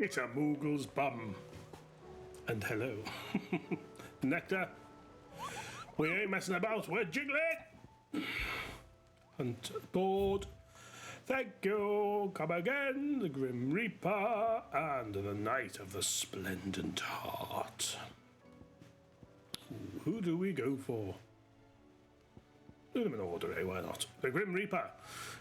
It's a Moogle's bum. And hello. Nectar. We ain't messing about, we're jiggling! Hunt board. Thank you. Come again, the Grim Reaper and the Knight of the Splendent Heart. Who do we go for? Do them in order, eh? Why not? The Grim Reaper.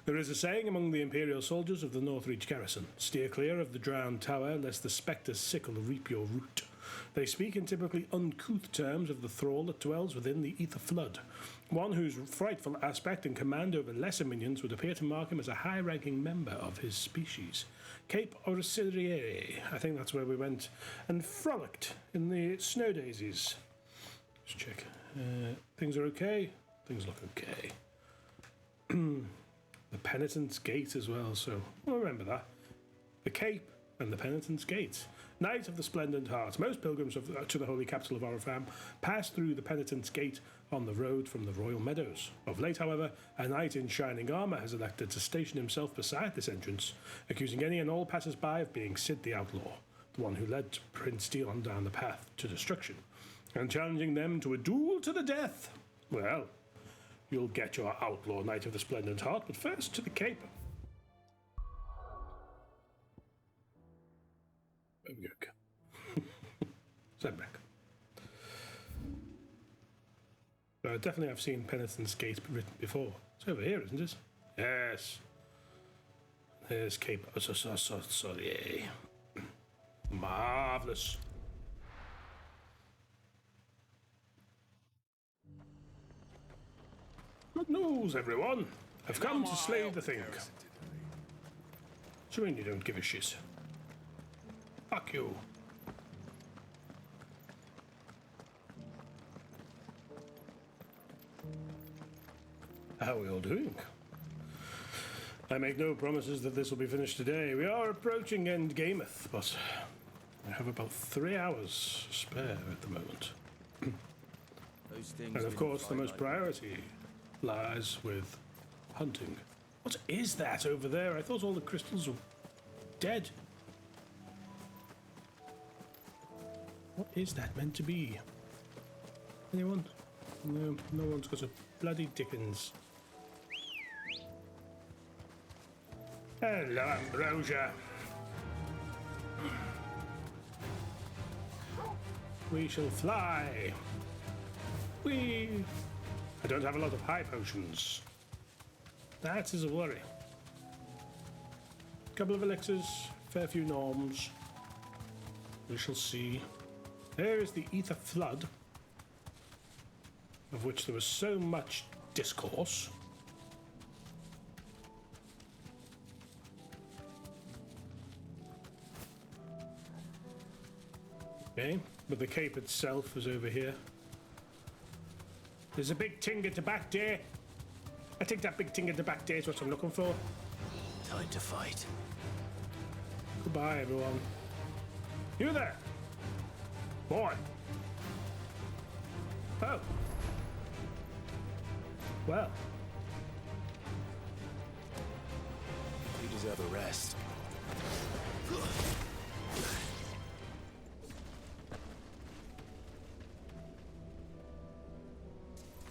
There is a saying among the Imperial soldiers of the Northreach garrison: steer clear of the drowned tower, lest the spectre's sickle reap your root. They speak in typically uncouth terms of the thrall that dwells within the ether flood, one whose frightful aspect and command over lesser minions would appear to mark him as a high-ranking member of his species. Cape Orciriere, I think that's where we went, and frolicked in the snow daisies. Let's check. Things are okay. Things look okay. The Penitent's Gate as well, so we'll remember that. The Cape and the Penitent's Gate. Knight of the Splendent Heart. Most pilgrims to the holy capital of Orifam pass through the Penitent's Gate on the road from the Royal Meadows. Of late, however, a knight in shining armour has elected to station himself beside this entrance, accusing any and all passers-by of being Sid the Outlaw, the one who led Prince Dion down the path to destruction, and challenging them to a duel to the death. Well, you'll get your outlaw, Knight of the Splendent Heart, but first to the Cape. There we go. Send back. Definitely I've seen Penitent's Gate written before. It's over here, isn't it? Yes. There's Cape. Sorry. Marvellous. Good news, everyone. I've come to slay the thing. So when you don't give a shit. Fuck you. How are we all doing? I make no promises that this will be finished today. We are approaching End Gameth, but I have about 3 hours spare at the moment. And of course, the most priority lies with hunting. What is that over there? I thought all the crystals were dead. What is that meant to be? Anyone? No, no one's got a bloody dickens. Hello, Ambrosia. We shall fly. Whee! I don't have a lot of high potions. That is a worry. Couple of elixirs, fair few norms. We shall see. There is the ether flood, of which there was so much discourse. Okay, but the cape itself is over here. There's a big ting at the back there. I think that big ting at the back there is what I'm looking for. Time to fight. Goodbye, everyone. You there? Boy. Oh. Well. You deserve a rest.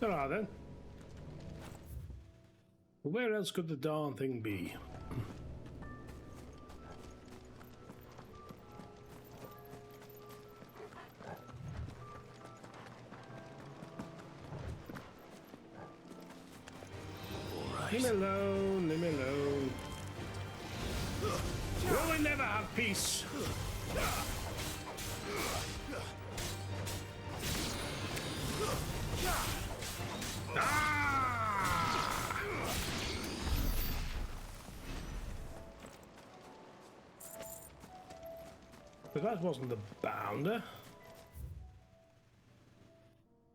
There are then. Well, where else could the darn thing be? Leave me alone, leave me alone. Will we never have peace? Ah! But that wasn't the bounder.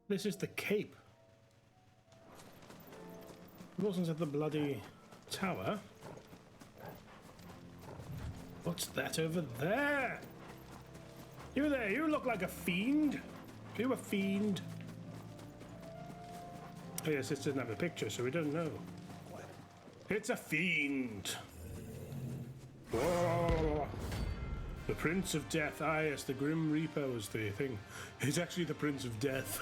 This is the cape. It wasn't at the bloody tower. What's that over there? You there, you look like a fiend. Are you a fiend? Oh yes, this doesn't have a picture, so we don't know. It's a fiend. Whoa. The Prince of Death. Ah, yes, the Grim Reaper was the thing. He's actually the Prince of Death.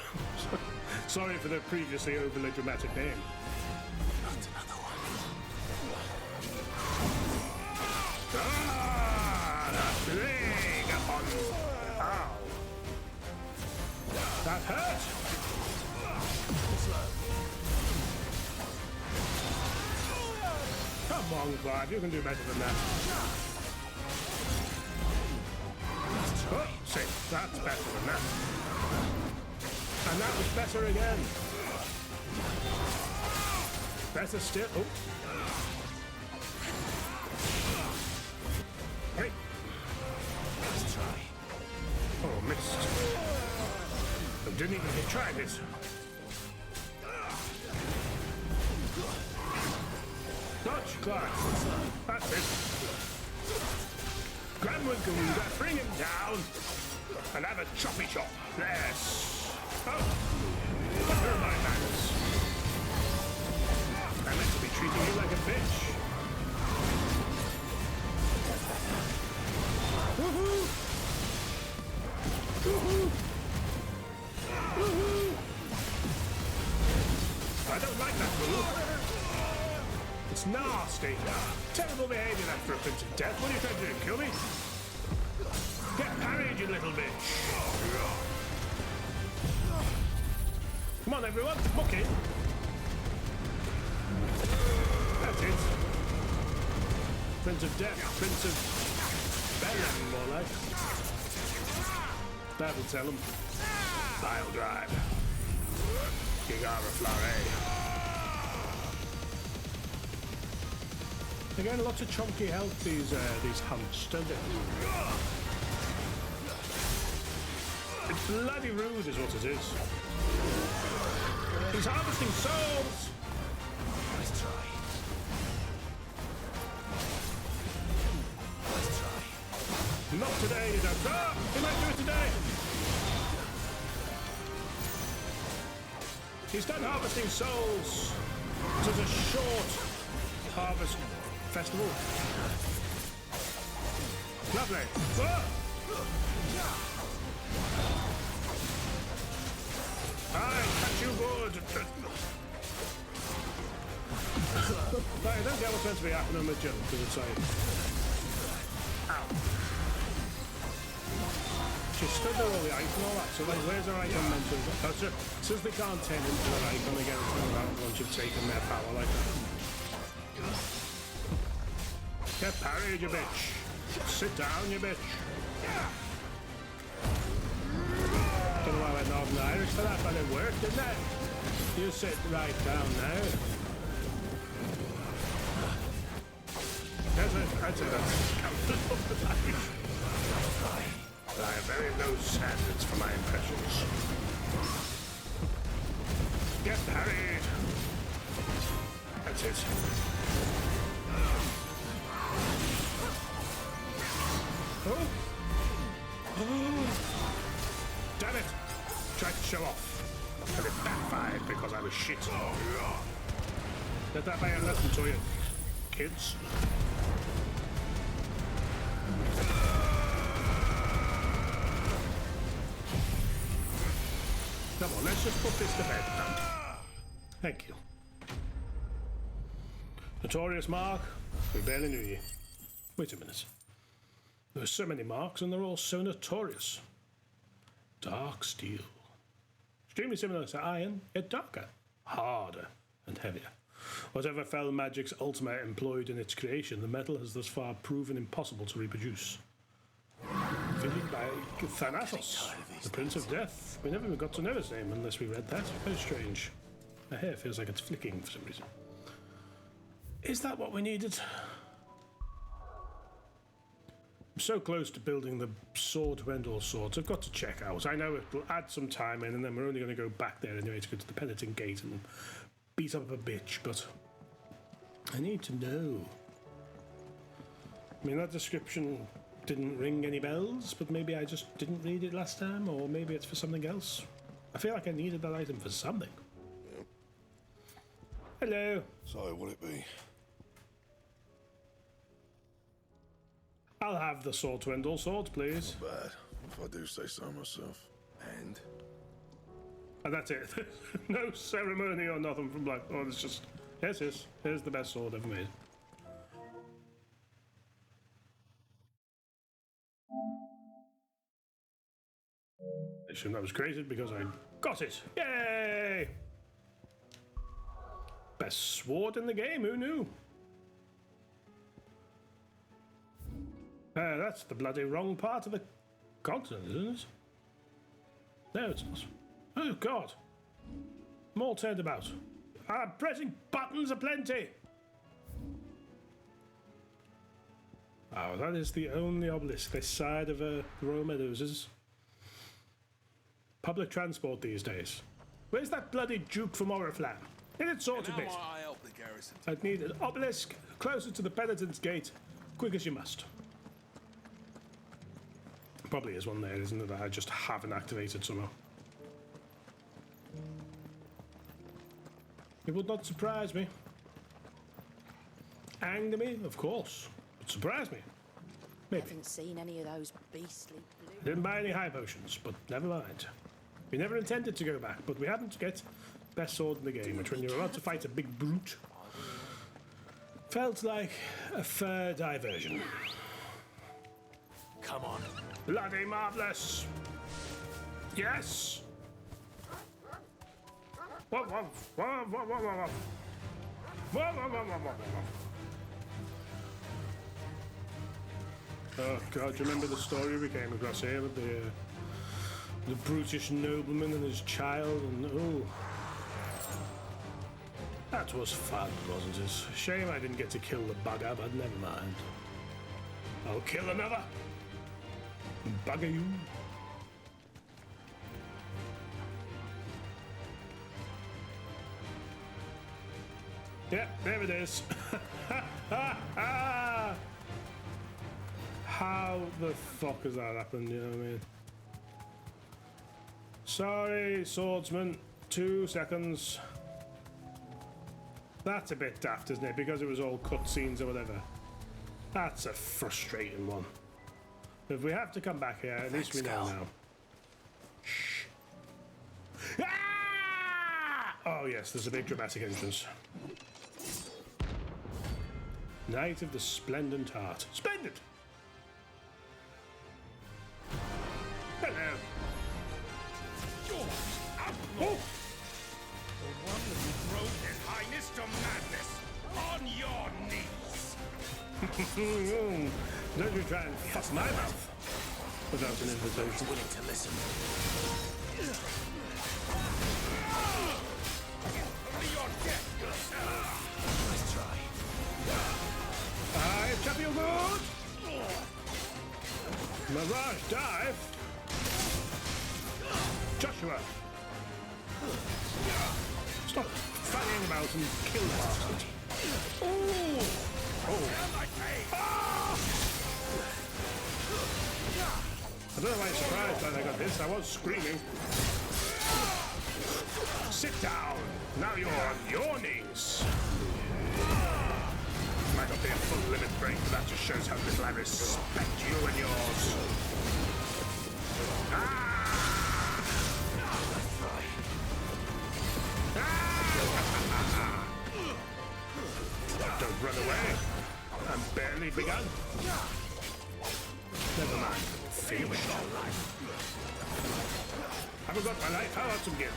Sorry for the previously overly dramatic name. Not another one. Ah, the plague upon... Ow. That hurt. Come on, Clive, you can do better than that. Oh, see, that's better than that. And that was better again. Better still. Oh. Hey. Let's try. Oh, missed. I didn't even try this. Dodge, Clive. That's it. Granwinkelwinker, bring him down and have a choppy chop. Yes. Oh, butter my hands. I meant to be treating you like a bitch. Woohoo! Woohoo! Woohoo! I don't like that move. It's nasty. Terrible behavior that for a Prince of Death. What are you trying to do? Kill me? Get parried, you little bitch. Come on, everyone. Muck it. That's it. Prince of Death. Prince of Bellum, more like. That'll tell him. I'll drive. King Araflare. They're getting lots of chunky health, these hunts, don't they? It's bloody rude is what it is. He's harvesting souls! Let's try. Let's try. Not today, you don't. Ah! He might do it today! He's done harvesting souls! This is a short harvest festival. Lovely. Ah! I catch you good. But I don't get what's meant to be happening with Joe, because it's like... Ow. She stood there all the item and all that, so like, where's her item meant to go? Oh, so since they can't turn into an icon, they get it turned out once you've taken their power, like that. Get parried, you bitch. Sit down, you bitch. Don't know why I went Northern Irish for that, but it worked, didn't it? You sit right down now. That's it. That's counted up the life. I have very low standards for my impressions. Get parried. That's it. Oh! Oh! Damn it! Tried to show off. And it backfired because I was shit. Let that be a lesson to you, kids. Come on, let's just put this to bed now. Thank you. Notorious mark. We barely knew you. Wait a minute. There are so many marks and they're all so notorious. Dark steel. Extremely similar to iron, yet darker, harder, and heavier. Whatever fell magic's Ultima employed in its creation, the metal has thus far proven impossible to reproduce. Fitted by Thanatos, the Prince of Death. We never even got to know his name unless we read that. Very strange. My hair feels like it's flicking for some reason. Is that what we needed? I'm so close to building the sword to end all swords. I've got to check out. I know it'll add some time in, and then we're only going to go back there anyway to go to the Penitent Gate and beat up a bitch, but I need to know. I mean, that description didn't ring any bells, but maybe I just didn't read it last time, or maybe it's for something else. I feel like I needed that item for something. Yep. Hello. So, what it be? I'll have the sword to end all swords, please. Not bad, if I do say so myself. And And that's it. No ceremony or nothing from Black. Oh, it's just here's the best sword ever made. I assume that was created because I got it. Yay! Best sword in the game. Who knew? That's the bloody wrong part of the continent, isn't it? No, it's not. Oh, God. I'm all turned about. Pressing buttons aplenty. Oh, that is the only obelisk this side of the Royal Meadows, is public transport these days. Where's that bloody Duke from Oriflamme? Get it sorted, how bit. might I help the garrison? I'd need an obelisk closer to the Penitent's Gate, quick as you must. Probably is one there, isn't it, that I just haven't activated somehow. It would not surprise me. Anger me, of course. But surprise me. Maybe. Haven't seen any of those beastly blue. I didn't buy any high potions, but never mind. We never intended to go back, but we happened to get best sword in the game, which when you're about to fight a big brute, felt like a fair diversion. Come on. Bloody marvellous! Yes! Whoa, whoa, whoa, whoa, whoa, whoa, whoa. Whoa, whoa, whoa, whoa, whoa, whoa. Oh God, do you remember the story we came across here with the brutish nobleman and his child, and oh, that was fun, wasn't it? Shame I didn't get to kill the bugger, but never mind. I'll kill another. Bugger you. Yeah, there it is. How the fuck has that happened, you know what I mean? Sorry, swordsman. 2 seconds. That's a bit daft, isn't it? Because it was all cutscenes or whatever. That's a frustrating one. If we have to come back here, at least we know now. Shh. Ah! Oh yes, there's a big dramatic entrance. Knight of the Splendent Heart. Splendid! Hello. Oh. The one that drove His Highness to madness. On your knees. Don't you try and fuss my mouth without an invitation. Willing to listen. To your death yourself. Nice try. Dive, champion good! Mirage dive! Joshua! Stop fanning about and kill the bastard. Oh! Oh! Ah! I don't know why I'm surprised that I got this. I was screaming. Sit down. Now you're on your knees. Might not be a full limit break, but that just shows how little I respect you and yours. Ah! Don't run away. I'm barely begun. Never mind. Feel it. Haven't got my life. How about some give?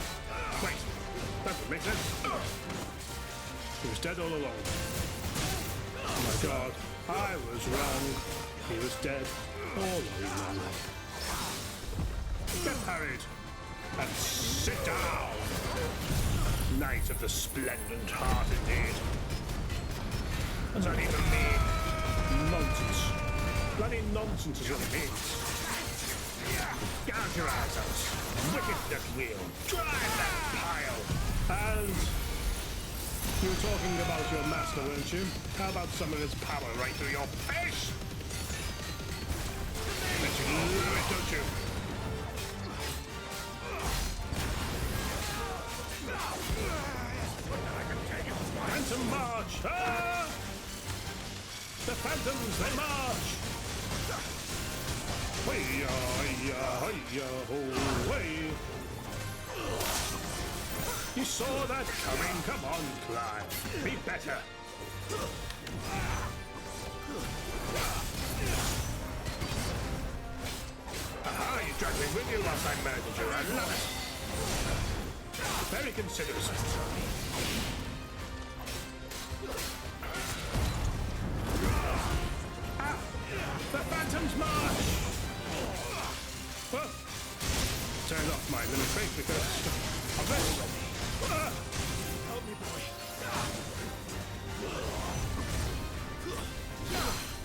Wait. That would make sense. He was dead all along. Oh my God. I was wrong. He was dead all along. Get parried. And sit down. Knight of the Splendent Heart, indeed. What does that even mean? Nonsense. Bloody nonsense is what it means. Gouge your eyes out. Wicked that wheel. Drive that pile. And you were talking about your master, weren't you? How about some of his power right through your face? Bet you love it, don't you? Phantom March! Ah! The Phantoms, they march! Hey-ya, hey-ya, hey-ya, ho, hey. You saw that coming. Come on, Clive. Be better. Aha, you dragged me with you whilst I murdered you. I love it. Very considerate. Ah, the Phantom's March. Well, turn off my little face because of this. Help me, boy.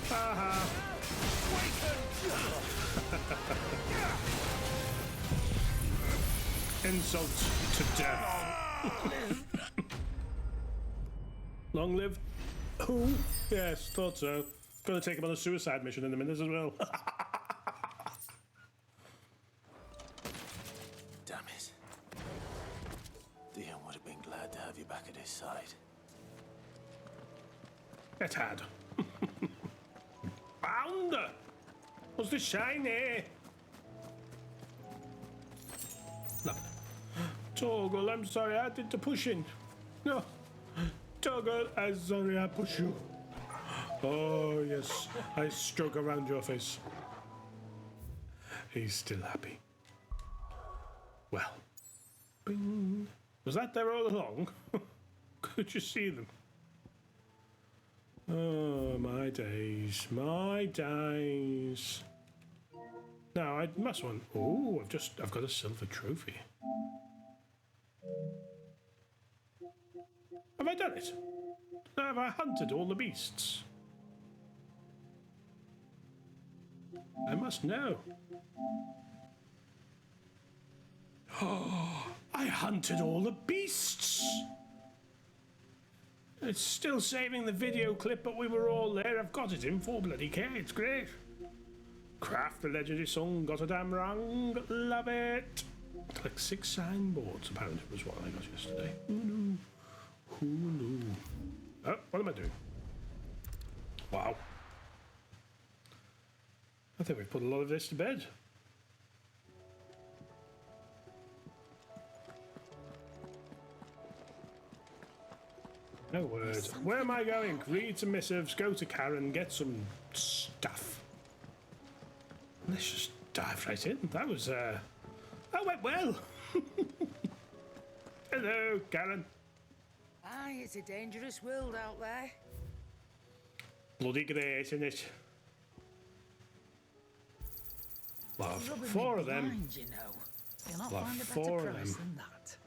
Haha. Insult to death. Long live who? Yes, thought so. Gonna take him on a suicide mission in a minute as well. Damn it. Dion would have been glad to have you back at his side. It had. Bounder! What's the shiny? No. Toggle, I'm sorry I did the pushing. No. Toggle, I'm sorry I push you. Oh, yes. I stroke around your face. He's still happy. Well. Bing. Was that there all along? Could you see them? Oh, my days. My days. Now, I must want... Oh, I've got a silver trophy. Have I done it? Have I hunted all the beasts? I must know. Oh, I hunted all the beasts! It's still saving the video clip, but we were all there. I've got it in 4 bloody K. It's great. Craft the legendary song, got a damn wrong. Love it. Collect 6 signboards, apparently was what I got yesterday. Who knew? Who knew? Oh, what am I doing? Wow. I think we've put a lot of this to bed. No word. Where am I going? Read some missives, go to Karen, get some stuff. Let's just dive right in. That was, that went well. Hello, Karen. Aye, it's a dangerous world out there. Bloody great, isn't it? Love. Rubbing 4 me of them. blind, you know. You'll not Love, find a 4 better of price them. than that.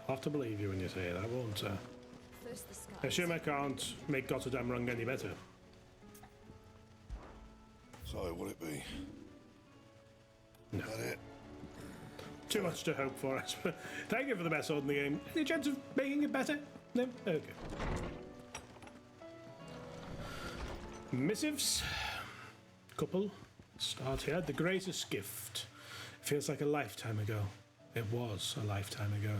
I'll have to believe you when you say it, I won't. First the sky. I assume I can't make Gotterdam Rung any better. So, will it be? No. That it? Too much to hope for us. Thank you for the best sword in the game. Any chance of making it better? No? Okay. Missives. Couple. Start here. The greatest gift. Feels like a lifetime ago. It was a lifetime ago.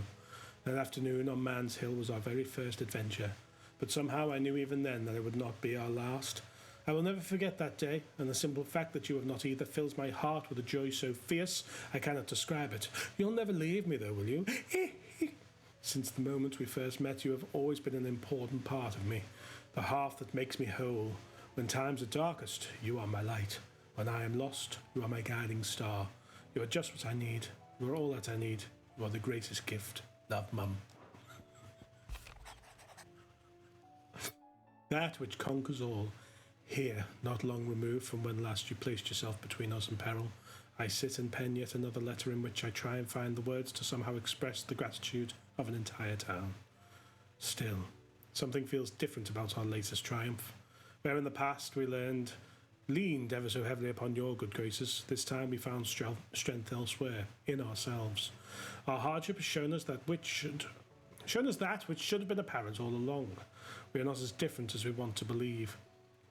That afternoon on Man's Hill was our very first adventure. But somehow I knew even then that it would not be our last. I will never forget that day, and the simple fact that you have not either fills my heart with a joy so fierce I cannot describe it. You'll never leave me though, will you? Since the moment we first met, you have always been an important part of me. The half that makes me whole. When times are darkest, you are my light. When I am lost, you are my guiding star. You are just what I need. You are all that I need. You are the greatest gift. Love, Mum. That which conquers all. Here, not long removed from when last you placed yourself between us and peril, I sit and pen yet another letter in which I try and find the words to somehow express the gratitude of an entire town. Still, something feels different about our latest triumph. Where in the past we leaned ever so heavily upon your good graces, this time we found strength elsewhere, in ourselves. Our hardship has shown us that which should have been apparent all along. We are not as different as we want to believe.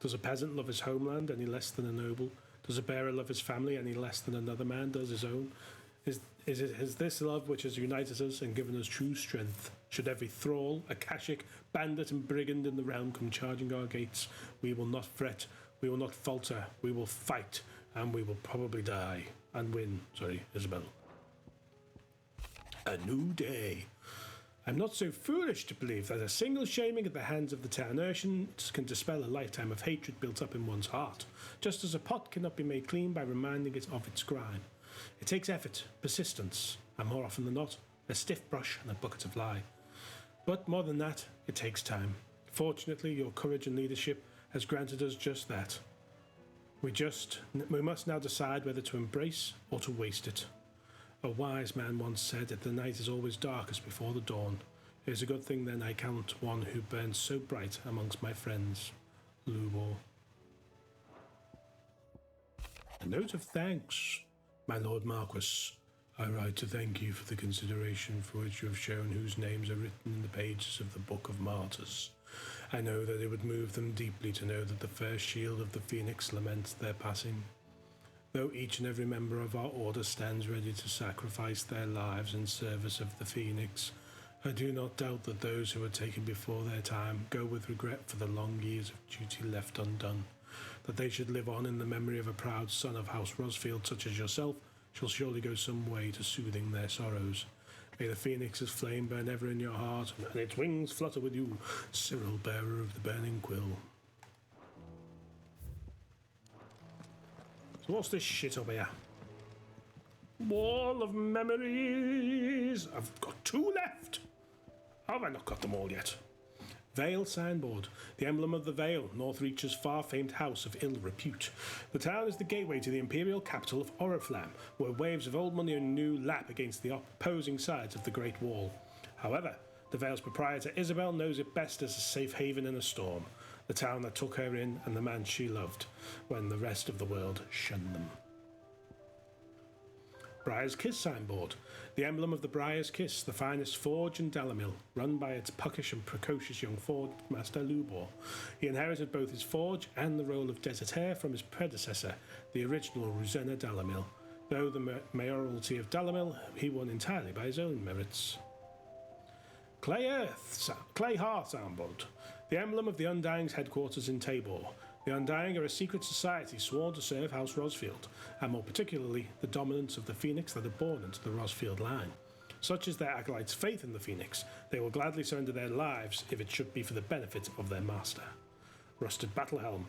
Does a peasant love his homeland any less than a noble? Does a bearer love his family any less than another man does his own? Is this love which has united us and given us true strength? Should every thrall, akashic, bandit and brigand in the realm come charging our gates, we will not fret, we will not falter, we will fight, and we will probably die and win. Sorry, Isabel. A new day. I'm not so foolish to believe that a single shaming at the hands of the town urchins can dispel a lifetime of hatred built up in one's heart, just as a pot cannot be made clean by reminding it of its grime. It takes effort, persistence, and more often than not, a stiff brush and a bucket of lye. But more than that, it takes time. Fortunately, your courage and leadership has granted us just that. We must now decide whether to embrace or to waste it. A wise man once said that the night is always darkest before the dawn. It is a good thing then I count one who burns so bright amongst my friends. Lubor. A note of thanks, my Lord Marquis. I write to thank you for the consideration for which you have shown whose names are written in the pages of the Book of Martyrs. I know that it would move them deeply to know that the fair shield of the Phoenix laments their passing. Though each and every member of our order stands ready to sacrifice their lives in service of the Phoenix, I do not doubt that those who were taken before their time go with regret for the long years of duty left undone. That they should live on in the memory of a proud son of House Rosfield such as yourself shall surely go some way to soothing their sorrows. May the Phoenix's flame burn ever in your heart, and its wings flutter with you, Cyril, bearer of the burning quill. So what's this shit up here? Wall of memories. I've got 2 left. How have I not got them all yet? Vale signboard, the emblem of the Vale, Northreach's far-famed house of ill repute. The town is the gateway to the imperial capital of Oriflamme, where waves of old money and new lap against the opposing sides of the Great Wall. However, the Vale's proprietor Isabel knows it best as a safe haven in a storm, the town that took her in and the man she loved, when the rest of the world shunned them. Briar's Kiss signboard, the emblem of the Briar's Kiss, the finest forge in Dalamil, run by its puckish and precocious young forge master Lubor. He inherited both his forge and the role of deserteur from his predecessor, the original Rosenna Dalamil. Though the mayoralty of Dalamil he won entirely by his own merits. Clay Hearth signboard, the emblem of the Undying's headquarters in Tabor. The Undying are a secret society sworn to serve House Rosfield, and more particularly the dominance of the Phoenix that are born into the Rosfield line. Such is their acolytes' faith in the Phoenix, they will gladly surrender their lives if it should be for the benefit of their master. Rusted Battle Helm,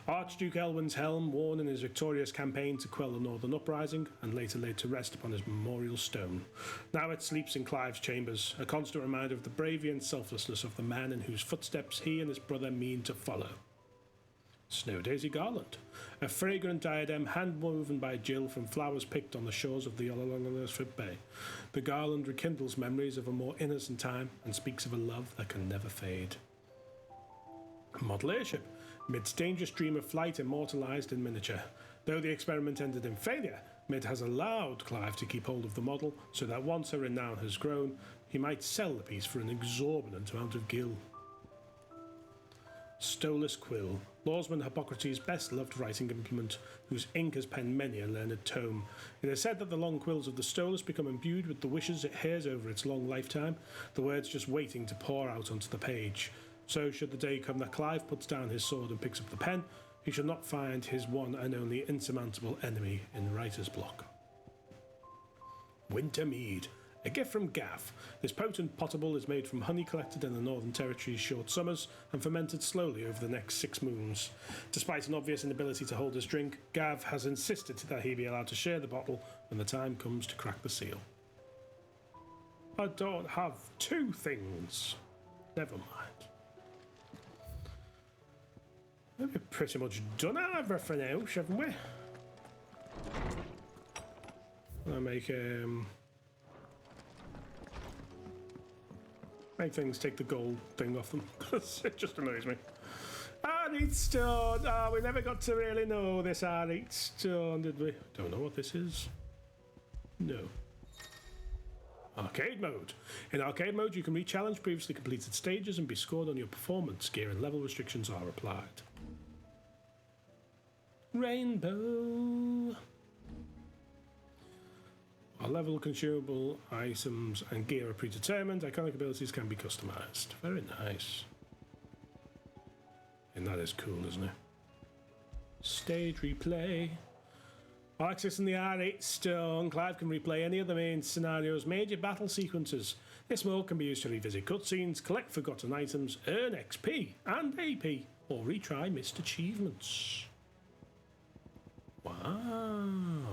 Archduke Elwin's helm worn in his victorious campaign to quell the Northern Uprising, and later laid to rest upon his memorial stone. Now it sleeps in Clive's chambers, a constant reminder of the bravery and selflessness of the man in whose footsteps he and his brother mean to follow. Snow Daisy Garland, a fragrant diadem hand-woven by Jill from flowers picked on the shores of the Olololosford Bay. The garland rekindles memories of a more innocent time and speaks of a love that can never fade. Model airship, Mid's dangerous dream of flight immortalised in miniature. Though the experiment ended in failure, Mid has allowed Clive to keep hold of the model so that once her renown has grown, he might sell the piece for an exorbitant amount of gil. Stolas Quill, Lawsman Hippocrates' best-loved writing implement, whose ink has penned many a learned tome. It is said that the long quills of the Stolas become imbued with the wishes it hears over its long lifetime, the words just waiting to pour out onto the page. So should the day come that Clive puts down his sword and picks up the pen, he shall not find his one and only insurmountable enemy in writer's block. Wintermead, a gift from Gav. This potent potable is made from honey collected in the Northern Territory's short summers and fermented slowly over the next 6 moons. Despite an obvious inability to hold his drink, Gav has insisted that he be allowed to share the bottle when the time comes to crack the seal. I don't have 2 things. Never mind. We've pretty much done everything else, haven't we? I'll make things take the gold thing off them, because it just annoys me. Arite Stone! Oh, we never got to really know this Arite Stone, did we? Don't know what this is. No. Arcade mode. In arcade mode, you can re-challenge previously completed stages and be scored on your performance. Gear and level restrictions are applied. Rainbow. Our level, consumable items and gear are predetermined. Iconic abilities can be customized. Very nice. And that is cool, isn't it? Stage replay. Accessing the R8 stone, Clive can replay any of the main scenario's major battle sequences. This mode can be used to revisit cutscenes, collect forgotten items, earn XP and AP, or retry missed achievements. Wow.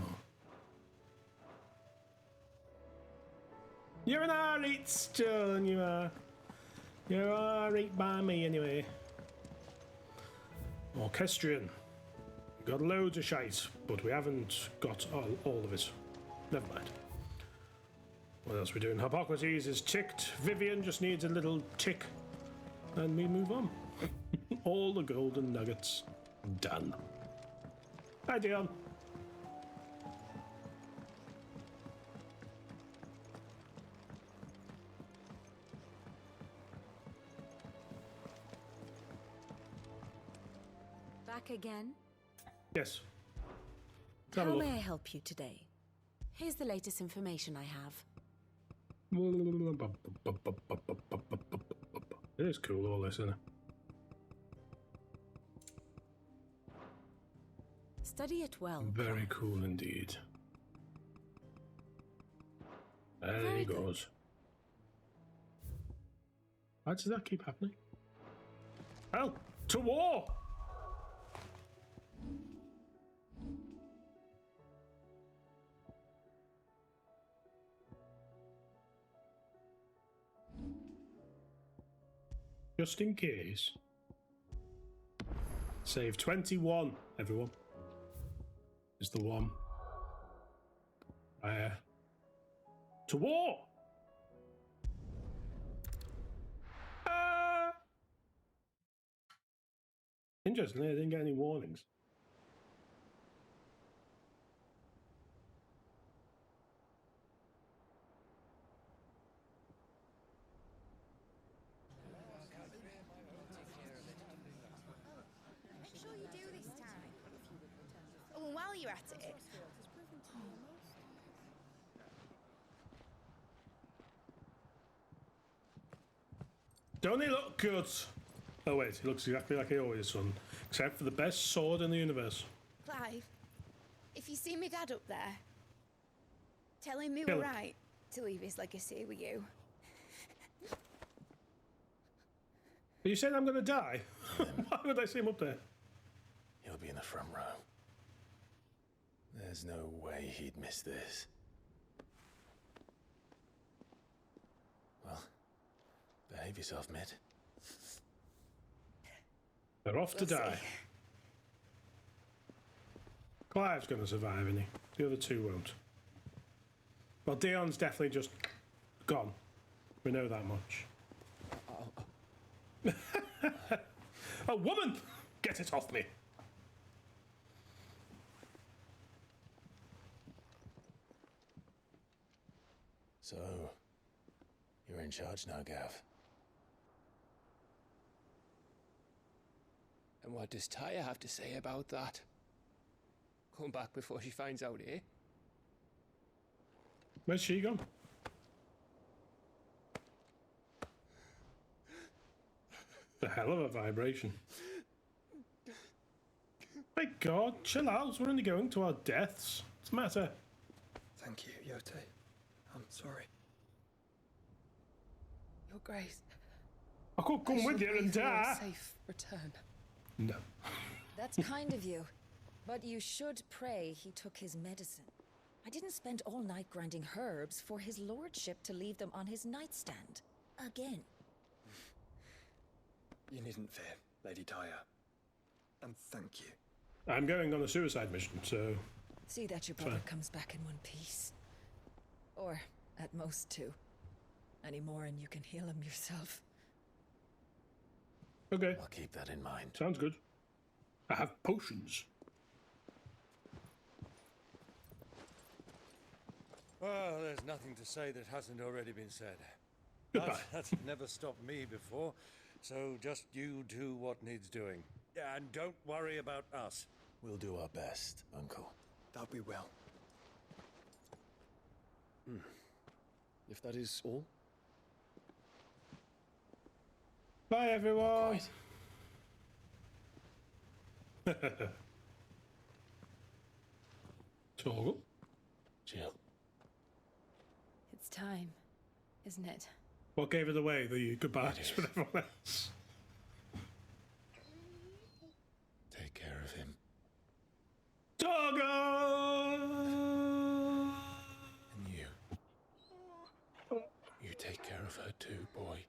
You're an R8 stone, you are. You're R8 by me, anyway. Orchestrion. Got loads of shite, but we haven't got all of it. Never mind. What else are we doing? Hippocrates is ticked. Vivian just needs a little tick. And we move on. All the golden nuggets. Done. Hi, Dion. Back again? Yes. How may I help you today? Here's the latest information I have. It is cool, all this, isn't it? Study it well. Very cool indeed. There Very he good. goes. Why does that keep happening? Oh, to war! Just in case. Save 21, everyone. Is the one. To war! Interestingly, I didn't get any warnings. Make sure you do this time. Oh, and while you're at it, Don't he look good? Oh wait, he looks exactly like he always done, except for the best sword in the universe. Clive, if you see me dad up there, tell him we Kill were him. right to leave his legacy with you. You said I'm gonna die? Why would I see him up there? He'll be in the front row. There's no way he'd miss this. Well, behave yourself, mate. They're off to We'll die. see. Clive's gonna survive, isn't he? The other two won't. Well, Dion's definitely just gone. We know that much. A woman! Get it off me! So, you're in charge now, Gav. And what does Taya have to say about that? Come back before she finds out, eh? Where's she gone? The hell of a vibration. My God, chill out. We're only going to our deaths. What's the matter? Thank you, Yote. I'm sorry. Your Grace. I could come with you and die. Safe return. No. That's kind of you. But you should pray he took his medicine. I didn't spend all night grinding herbs for his lordship to leave them on his nightstand. Again. You needn't fear, Lady Taya. And thank you. I'm going on a suicide mission, so... See that your brother comes back in one piece. Or, at most, two. Any more and you can heal him yourself. Okay, I'll keep that in mind. sounds good. I have potions. Well, there's nothing to say that hasn't already been said. Goodbye. That's never stopped me before, so just you do what needs doing. And don't worry about us. We'll do our best, Uncle. That we will. If that is all. Bye, everyone. Torgal. Jill. It's time, isn't it? What gave it away? The goodbyes with everyone else. Take care of him. Torgal! And you. You take care of her too, boy.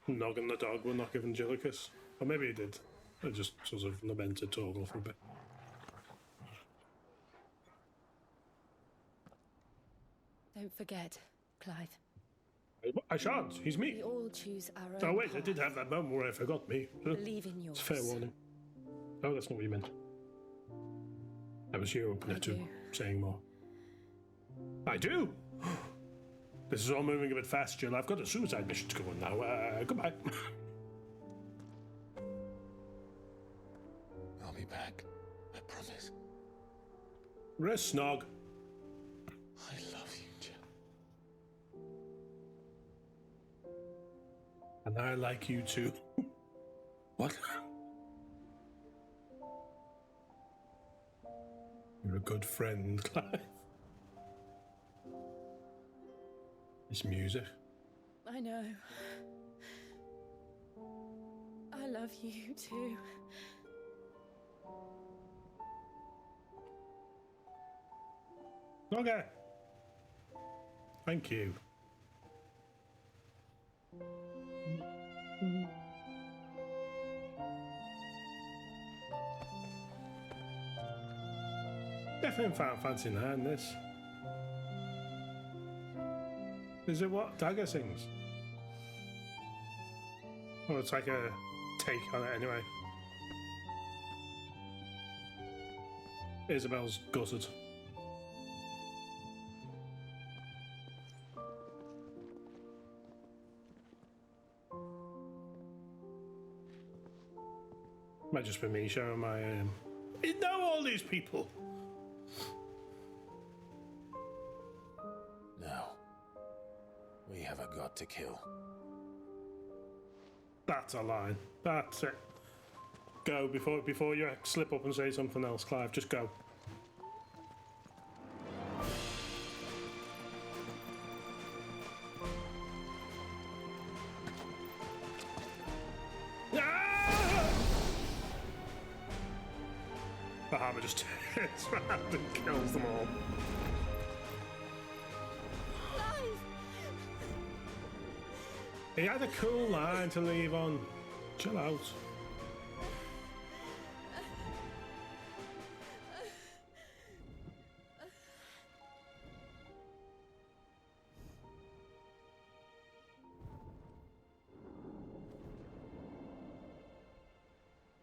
Noggin the dog will not give Jill a kiss. Or maybe he did. I just sort of lamented Torgal for a bit. Don't forget, Clive. I shan't. He's me. We all choose our own Oh wait, I path. did have that moment where I forgot me. Believe in yours. It's fair warning. Oh, that's not what you meant. That was you opening I to do. saying more. I do. This is all moving a bit fast, Jill. I've got a suicide mission to go on now. Goodbye. I'll be back. I promise. Rest, Snog. I love you, Jill. And I like you too. What? You're a good friend, Clive. This music. I know. I love you too. Okay. Thank you. Definitely Final Fantasy 9, this. Is it what Dagger sings? Or it's like a take on it anyway. Isabel's gutted. Might just be me showing my you know all these people. No. We have a god to kill. That's a line. That's it. Go before you slip up and say something else, Clive. Just go. Ah! The hammer just turns around and kills them all. He had a cool line to leave on. Chill out.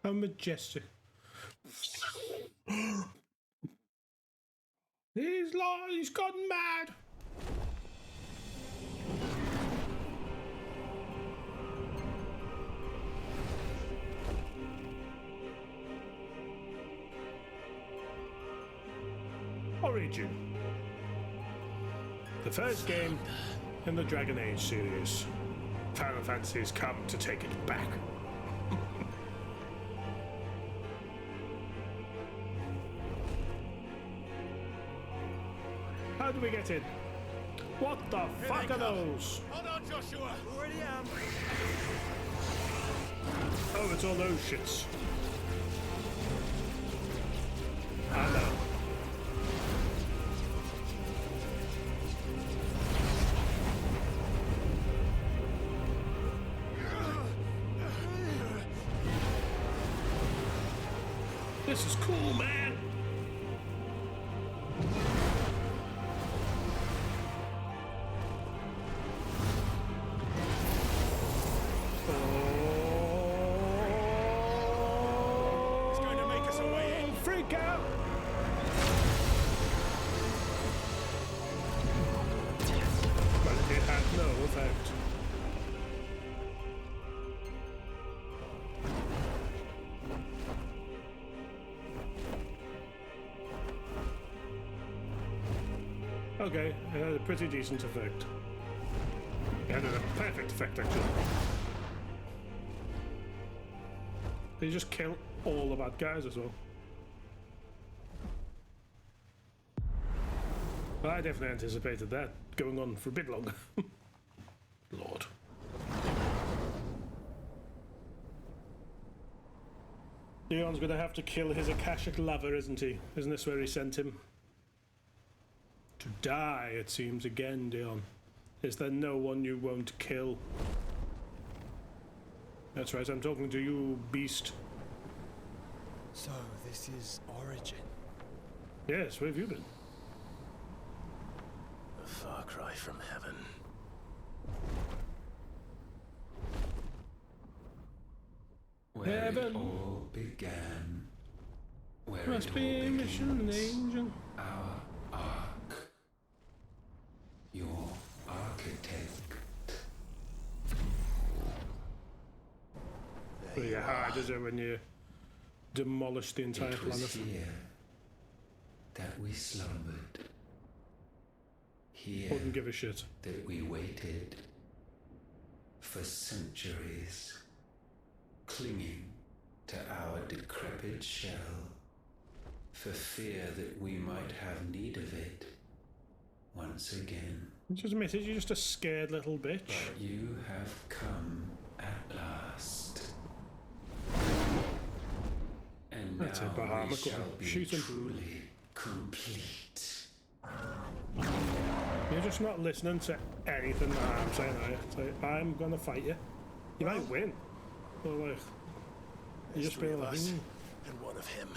How majestic. He's gone mad. Origin. The first game in the Dragon Age series. Final Fantasy has come to take it back. How do we get in? What the fuck are those? Hold on, Joshua! Already am! Oh, it's all those shits. I know. This is cool, man. It's going to make us a way in. Freak out! But it had no effect. Okay, it had a pretty decent effect. It had a perfect effect, actually. They just kill all the bad guys as well. Well, I definitely anticipated that going on for a bit longer. Lord. Leon's gonna have to kill his Akashic lover, isn't he? Isn't this where he sent him? To die, it seems again, Dion. Is there no one you won't kill? That's right, I'm talking to you, beast. So, this is Origin. Yes, where have you been? A far cry from heaven. Where Heaven. it all began. Where Must it be all a mission, begins. angel. Our ark. Your architect. Pretty hard, is it, when you demolish the entire It was planet? here that we slumbered. Here Wouldn't give a shit. that we waited for centuries, clinging to our decrepit shell, for fear that we might have need of it once again. Just admit it, you're just a scared little bitch. But you have come at last. And That's it, now Bahama. we shall be Shoot him. truly complete. You're just not listening to anything that I'm saying, are you? It's like, I'm gonna fight you. You might win. But like, you just Three feel of like, us and one of him.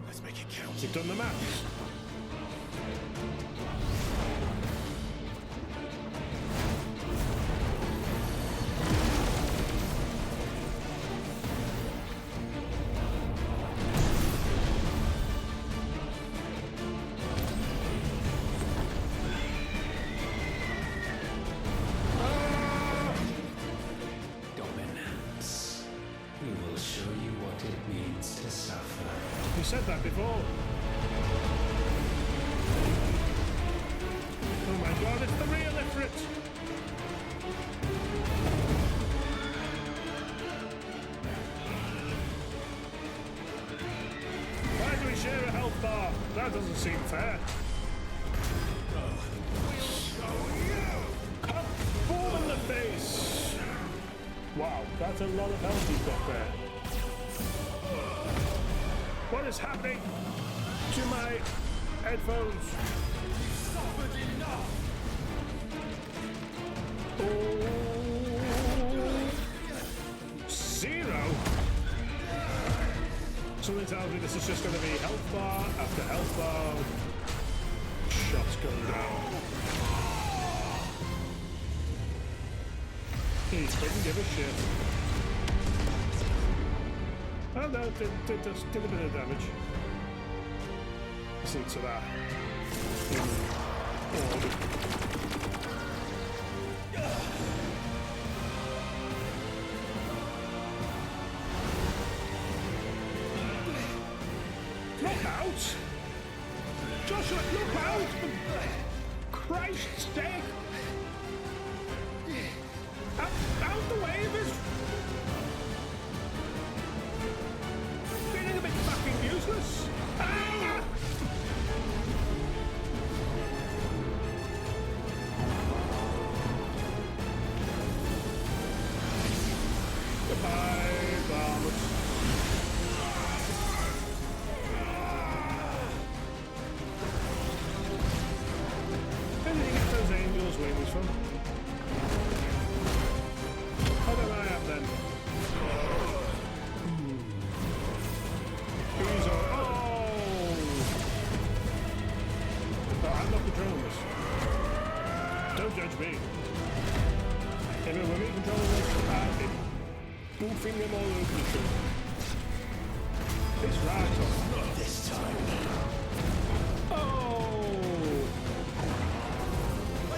Let's make it count. you've done the maths. Dominance. We will show you what it means to suffer. You said that before. Oh my god, it's the real Ifrit! Why do we share a health bar? That doesn't seem fair. Up, boom in the face! Wow, that's a lot of health he's got there. What is happening to my headphones? Suffered enough! Oh, 0? Something tells me this is just going to be health bar after health bar. Shots going down. He couldn't give a shit. Oh no, did a bit of damage. Listen to that. Look out! Joshua, look out! For Christ's sake! Out the way of his... Feeling a bit fucking useless. Ah! Goodbye, Barnett. Where did you get those angels' wings from? How did I have them? These are... Oh! I'm not controlling this. Don't judge me. If it were me controlling this, I'd be boofing them all over the ship. This ride's off. Not this time. Oh!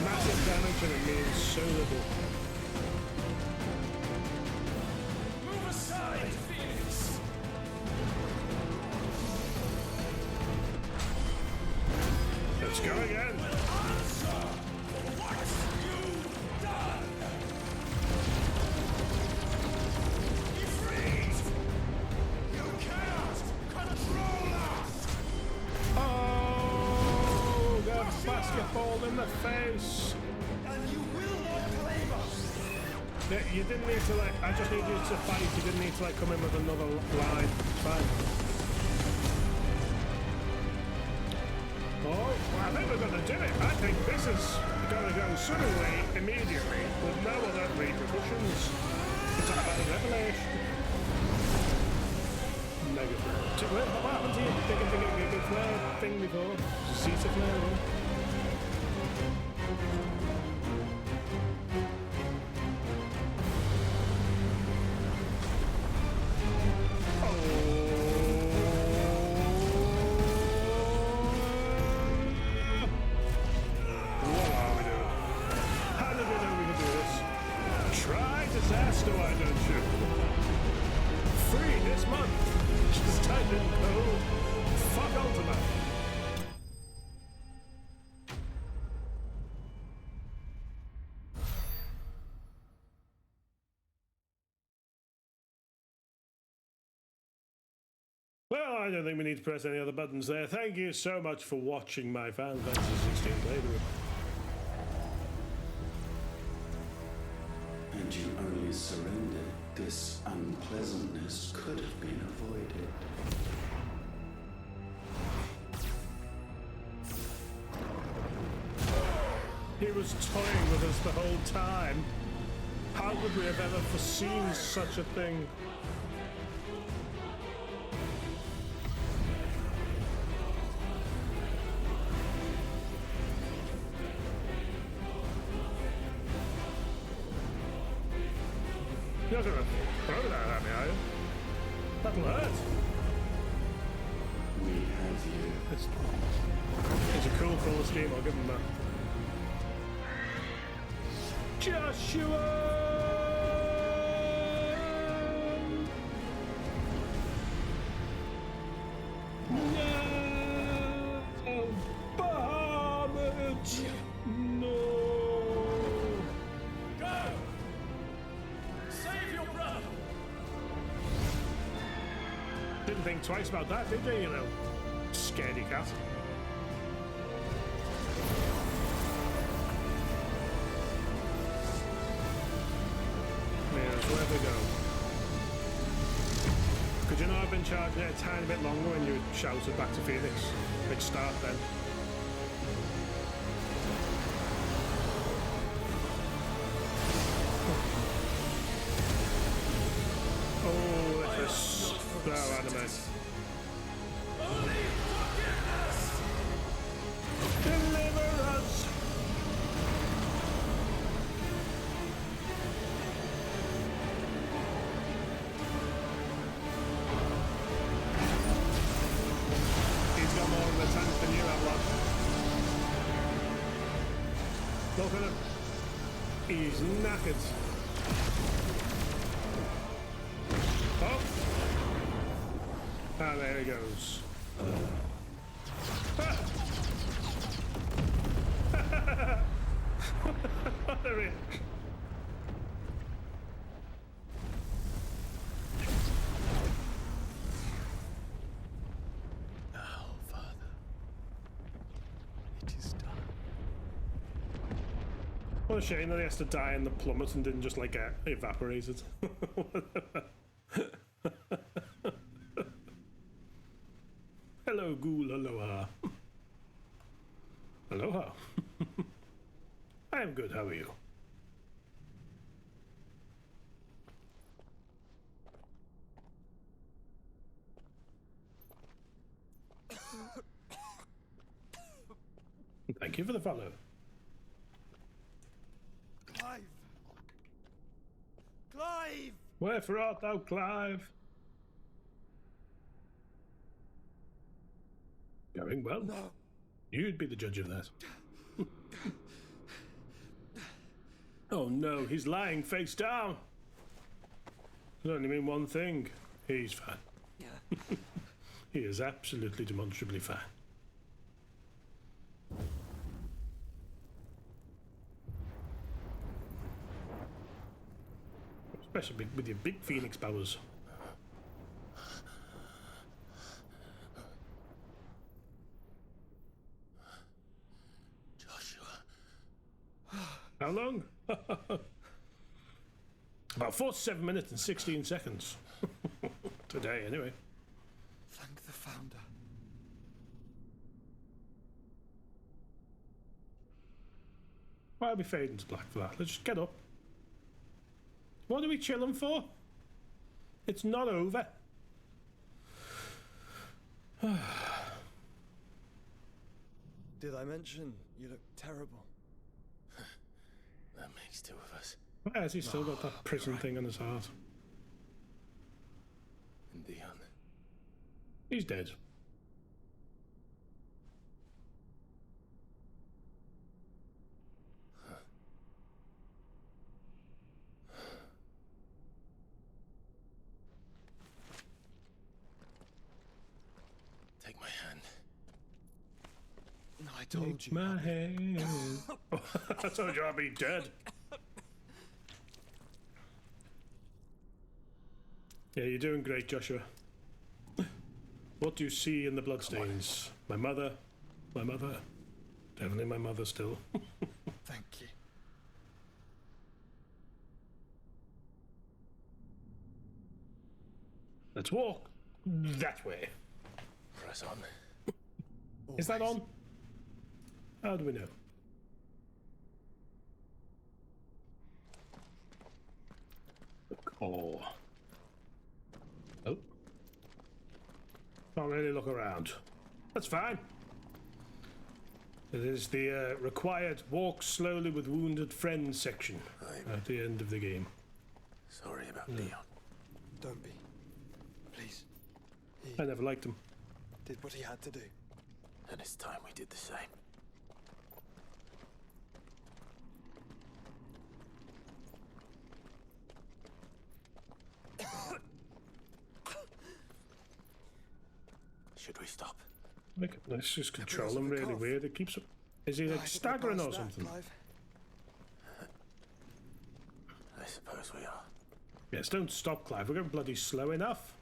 Massive damage and it means so little. Move aside, Phoenix! Let's go again. Answer for what you've done! Be free! this. And you will not claim us! Yeah, you didn't need to like. I just need you to fight. You didn't need to like come in with another line. It's fine. Oh, well, I think we're gonna do it. I think this is gonna go suddenly, immediately, with no other repercussions. It's about a revelation. Mega flare. What happened to you? Big flare thing before? Zeta flare, right? Disaster, why don't you? Free this month. Just type in code fuck Ultima. Well, I don't think we need to press any other buttons there. Thank you so much for watching my Final Fantasy 16 playthrough. And you only surrendered. This unpleasantness could have been avoided. He was toying with us the whole time. How would we have ever foreseen such a thing? You're gonna throw that at me, are you? That'll hurt. We have you. It's a cool full of steam, I'll give him that. Joshua! No! Bahamut! No! Go! Save your brother! Didn't think twice about that, did you, know? Scaredy cat. Where we go? Could you not have been charging it a tiny bit longer when you shouted back to Phoenix? Like start then. Oh, it's a anime. Deliver us! Look at him. He's knackered. Oh. Ah, there he goes. Ah. What a reaction. What a shame that he has to die in the plummet and didn't just like get evaporated. Hello, ghoul, aloha. Aloha. I am good, how are you? Thank you for the follow. Clive! Clive! Wherefore art thou, Clive? Going well. No. You'd be the judge of that. Oh no, he's lying face down. Does only mean one thing. He's fine. He is absolutely demonstrably fine. Especially with your big phoenix powers. Joshua. About 47 minutes and 16 seconds. Today, anyway. Thank the Founder. Why are we fading to black for that? Let's just get up. What are we chilling for? It's not over. Did I mention you look terrible? That makes two of us. Why has he still got that prison thing on his heart? And Dion. He's dead. Take my hand. No, I told Take you. my hand. I told you I'd be dead. Yeah, you're doing great, Joshua. What do you see in the bloodstains? My mother. My mother. Definitely my mother still. Thank you. Let's walk that way. Press on. Is that on? How do we know? Oh. Oh. Can't really look around. That's fine. It is the required walk slowly with wounded friends section at the end of the game. Sorry about Dion. Don't be. Please. I never liked him. Did what he had to do. And it's time we did the same. Should we stop? Like, let's just control him really weird. It keeps. Is he like staggering or something? I suppose we are. Yes, don't stop, Clive. We're going bloody slow enough.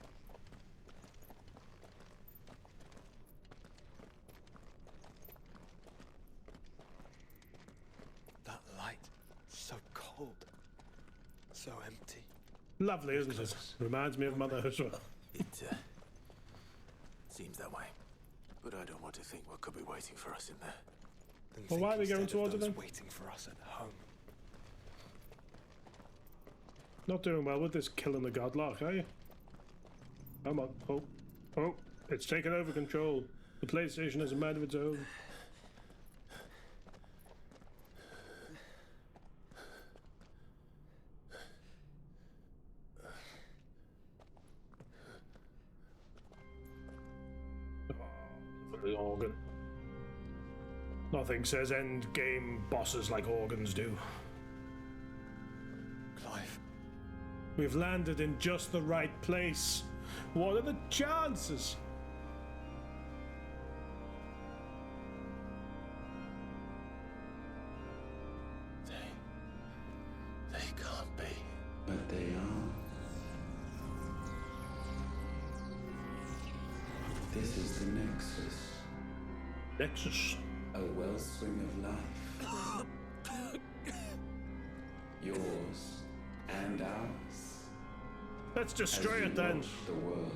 That light. So cold. So empty. Lovely, isn't it? Reminds me of Mother as well. It seems that way. But I don't want to think what could be waiting for us in there. Then Well, why are we think going instead of towards it those then? waiting for us at home. Not doing well with this killing the godlock, are you? Come on. Oh. Oh. It's taken over control. The PlayStation has a mind of its own. The organ. Nothing says end game bosses like organs do. Clive. We've landed in just the right place. What are the chances? They can't be. But they are. This is the Nexus. Nexus. A wellspring of life. Yours and ours. Let's destroy As you it then. watch the world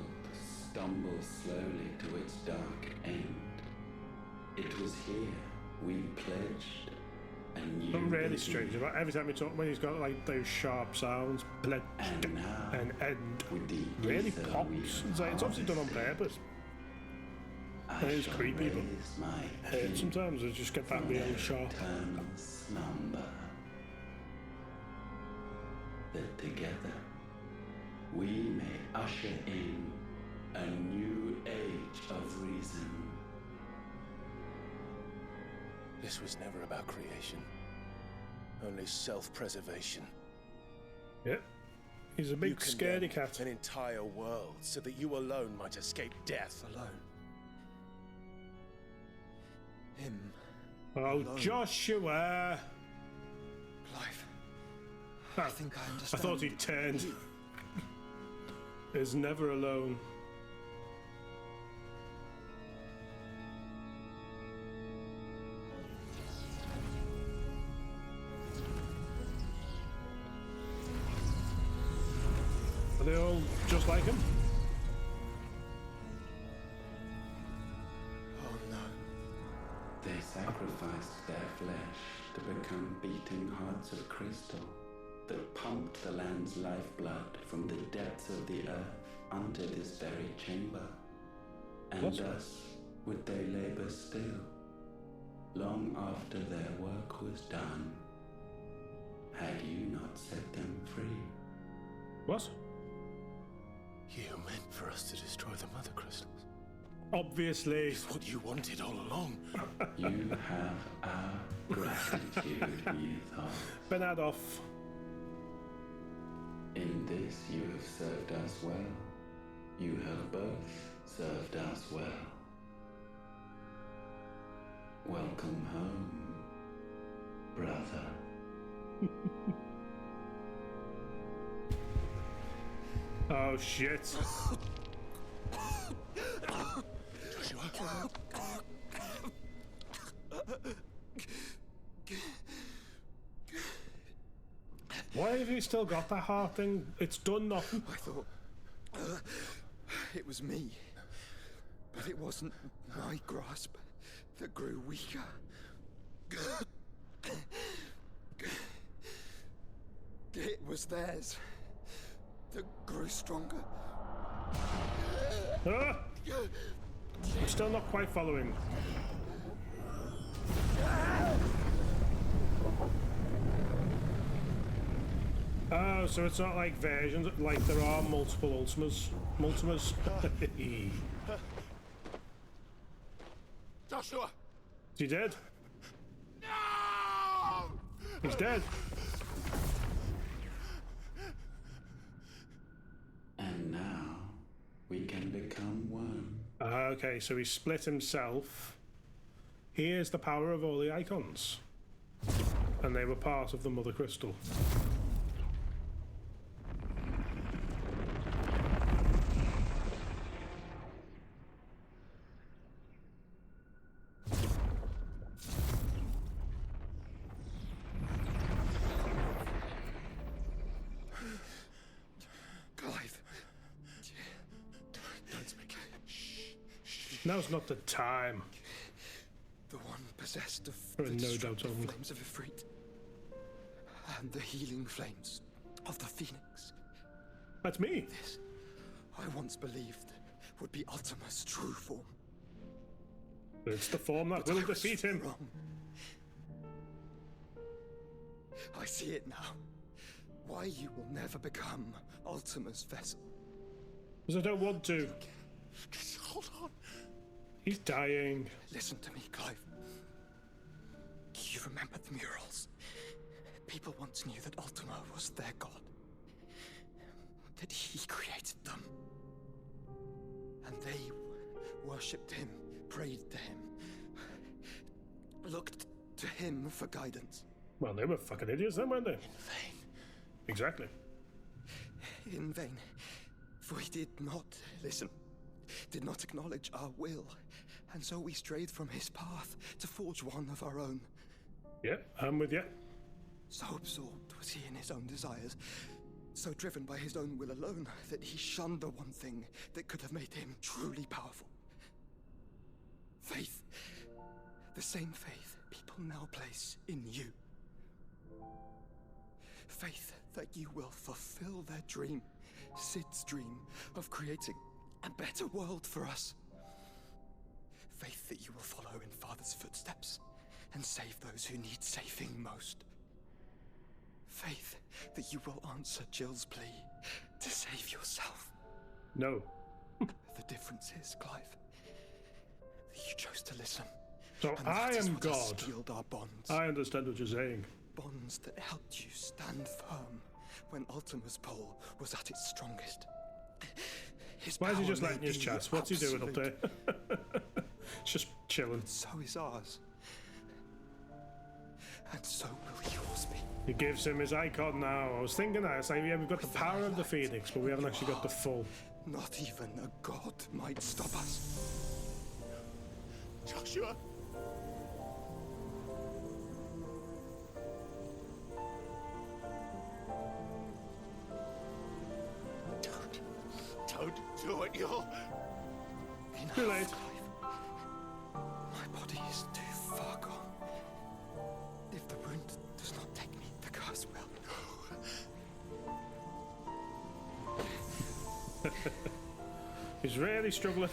stumble slowly to its dark end. It was here we pledged a new Something really beginning. strange about every time we talk when he's got like those sharp sounds, pledged And now, and end. with the Really ether pops. we It's like it's obviously done on purpose. I It is shall creepy, but raise my feet sometimes I just get that from real their sharp. eternal slumber. That together we may usher in a new age of reason. This was never about creation. Only self-preservation. Yep. He's a big scaredy condemned cat. An entire world so that you alone might escape death. Alone. Him. Oh, alone. Joshua! Clive. Ah, I think I I understand. thought he turned. Is never alone. they all just like him? Oh no. They sacrificed their flesh to become beating hearts of crystal that pumped the land's lifeblood from the depths of the earth unto this very chamber. And thus would they labor still, long after their work was done, had you not set them free. What? You meant for us to destroy the mother crystals. Obviously. It's what you wanted all along. You have our gratitude, Mythos. Benadov. In this you have served us well. You have both served us well. Welcome home, brother. Oh shit. Joshua. Why have you still got that heart thing? It's done nothing. I thought it was me, but it wasn't my grasp that grew weaker. It was theirs that grew stronger. Ah! I'm still not quite following. Oh, so it's not like versions, like there are multiple Ultimas. Joshua! Is he dead? No! He's dead. And now we can become one. Okay, so he split himself. Here's the power of all the icons. And they were part of the Mother Crystal. Clive. Don't speak. Now's not the time. The one possessed of There the are no destructive doubts on it. flames of Ifrit. And the healing flames of the Phoenix. That's me. This, I once believed, would be Ultima's true form. But it's the form that But will I was defeat him. wrong. I see it now. Why you will never become Ultima's vessel. Because I don't want to. Just hold on. He's dying. Listen to me, Clive. You remember the murals? People once knew that Ultima was their god. That he created them. And they worshipped him, prayed to him, looked to him for guidance. Well, they were fucking idiots then, weren't they? In vain. Exactly. In vain. For he did not listen, did not acknowledge our will, and so we strayed from his path to forge one of our own. Yeah, I'm with you. So absorbed was he in his own desires, so driven by his own will alone, that he shunned the one thing that could have made him truly powerful. Faith. The same faith people now place in you. Faith that you will fulfill their dream, Sid's dream of creating a better world for us. Faith that you will follow in Father's footsteps and save those who need saving most. Faith that you will answer Jill's plea to save yourself. No. The difference is, Clive, that you chose to listen. So And I that is am what has God. steeled our bonds. I understand what you're saying. Bonds that helped you stand firm when Ultima's pull was at its strongest. His Why is he power just may letting his be chat? What's he doing up there? absolute, Just chilling. So is ours. And so will yours be. He gives him his icon now. I was thinking that. It's like, yeah, we've got the With power of the light, Phoenix, but we haven't actually got the full. Not even a god might stop us. Joshua! do it, you'll... Too late. My body is too far gone. If the wound does not take me, the curse will. He's really struggling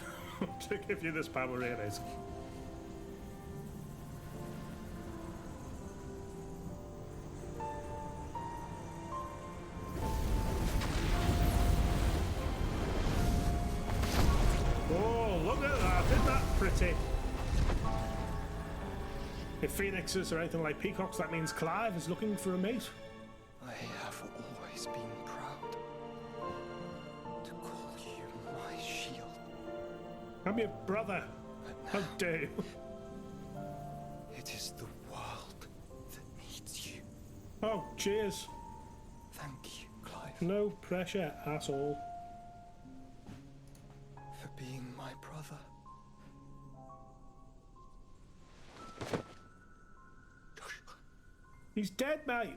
to give you this power, really. Oh, look at that. Isn't that pretty? If phoenixes are anything like peacocks, that means Clive is looking for a mate. I have always been proud to call you my shield. I'm your brother. How dare you? It is the world that needs you. Oh, cheers. Thank you, Clive, No pressure at all. for being my brother. He's dead, mate.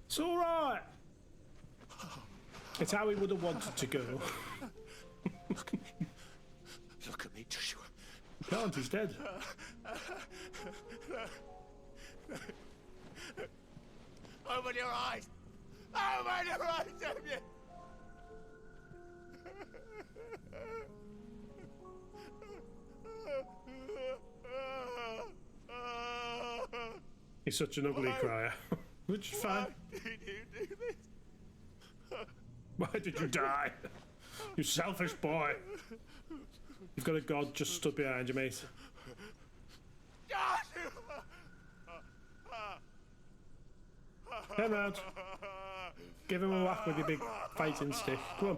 It's all right. It's how he would have wanted to go. Look at me, Joshua. Can't, he's dead. Open your eyes! Open your eyes, Damien! He's such an ugly crier. Which is fine. Why did you do this? Why did you die? You selfish boy. You've got a god just stood behind you, mate. Joshua! Turn round. Give him a whack with your big fighting stick. Come on.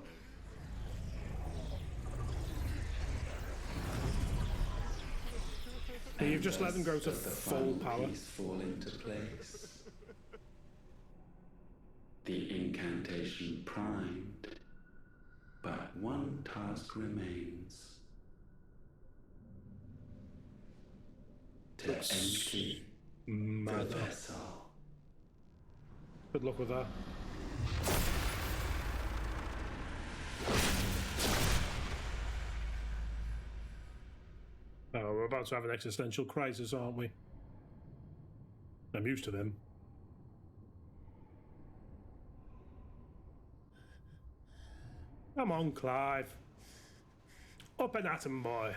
You've just let them grow to full power. Fall into place. The incantation primed, but one task remains. To empty the vessel. Good luck with that. Oh, we're about to have an existential crisis, aren't we? I'm used to them. Come on, Clive. Up and at 'em, boy.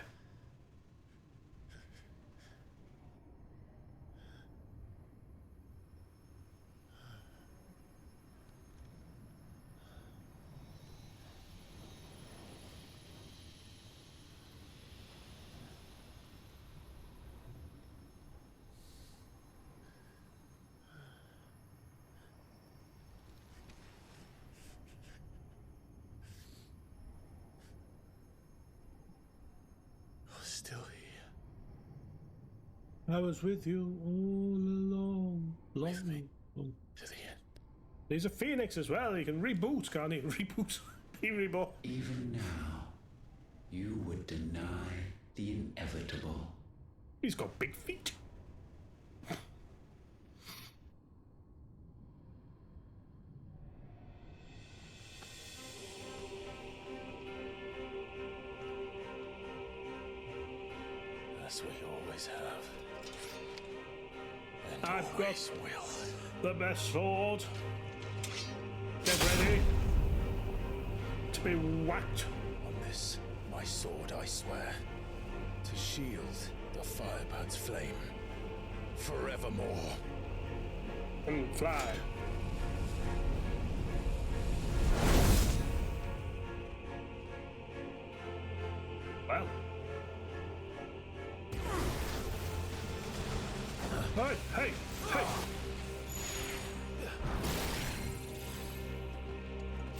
Still here. I was with you all along. With me. To the end. He's a phoenix as well. He can reboot, can't he? Reboot. Be reborn. Even now, you would deny the inevitable. He's got big feet. That's what you always have. And I've always got will. the best sword. Get ready to be whacked. On this, my sword, I swear, to shield the Firebird's flame forevermore. And fly. Well. Hey, hey, hey!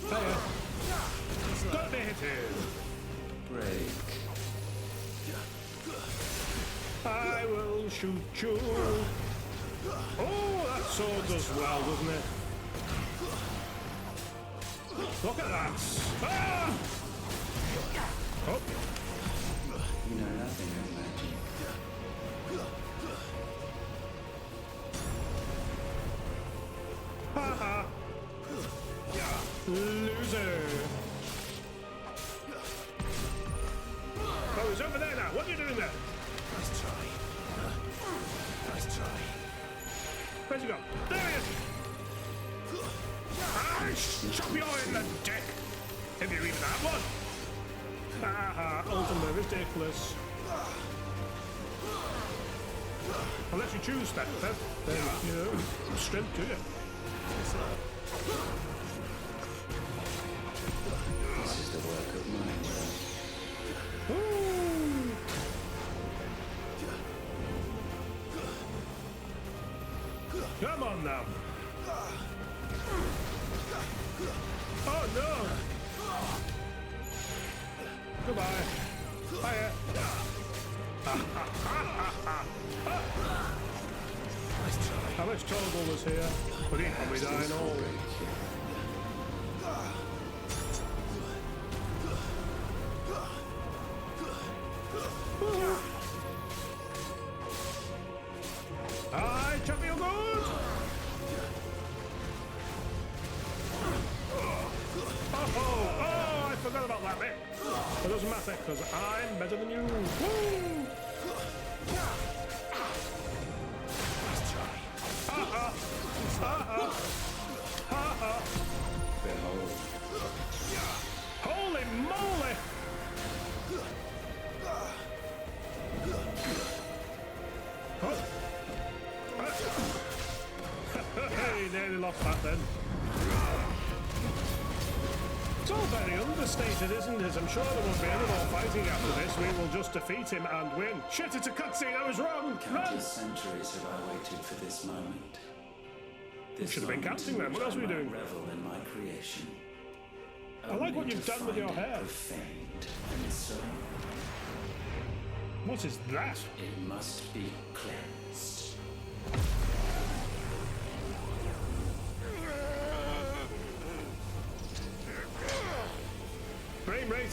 Hiya. Got me hit here. Break. I will shoot you. Oh, that sword does well, doesn't it? Look at that. Ah! Oh. You know nothing of magic. Ha ha. Loser. Chop you in the dick! If you even have one! Haha, Ultima ridiculous. Unless you choose that, then, you know, strength to you. This is the work of mine. Come on now. Oh no! Goodbye. Hiya. I wish Torgal was here, but he'd probably die in all. Hi, chop you good! Oh, I forgot about that bit. It doesn't matter, because I'm better than you. Woo! Behold. Holy moly! Hey, nearly lost that then. It's all very understated, isn't it? I'm sure there won't be any more fighting after this. We will just defeat him and win. Shit, it's a cutscene. I was wrong. Run! Countless centuries have I waited for this moment. We should have been counting them. What else were you doing? Revel in my creation. I like what you've done with your hair. Profaned and so What is that? it must be cleansed. Frame rate.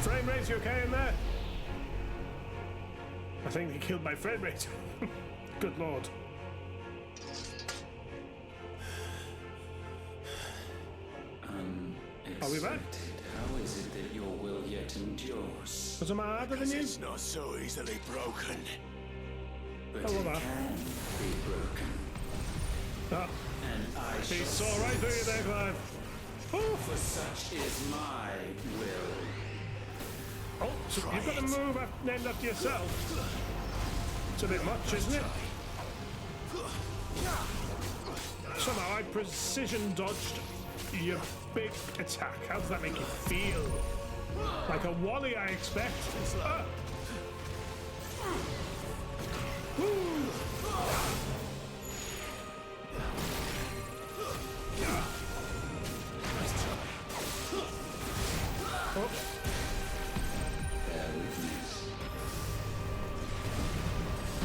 Frame rate, you okay in there? I think he killed my frame rate. Good lord. Are we back? How is it that your will yet endures? Was I harder than you? It's not so easily broken. But Oh, it well, can be broken. Ah, And I he shall saw right through you there, Clive. Oh, for such is my will. oh, so you've got a move named after yourself. It's a bit much, isn't it? Somehow I precision dodged your big attack. How does that make you feel? Like a wally, I expect. Ah. Woo. Oh.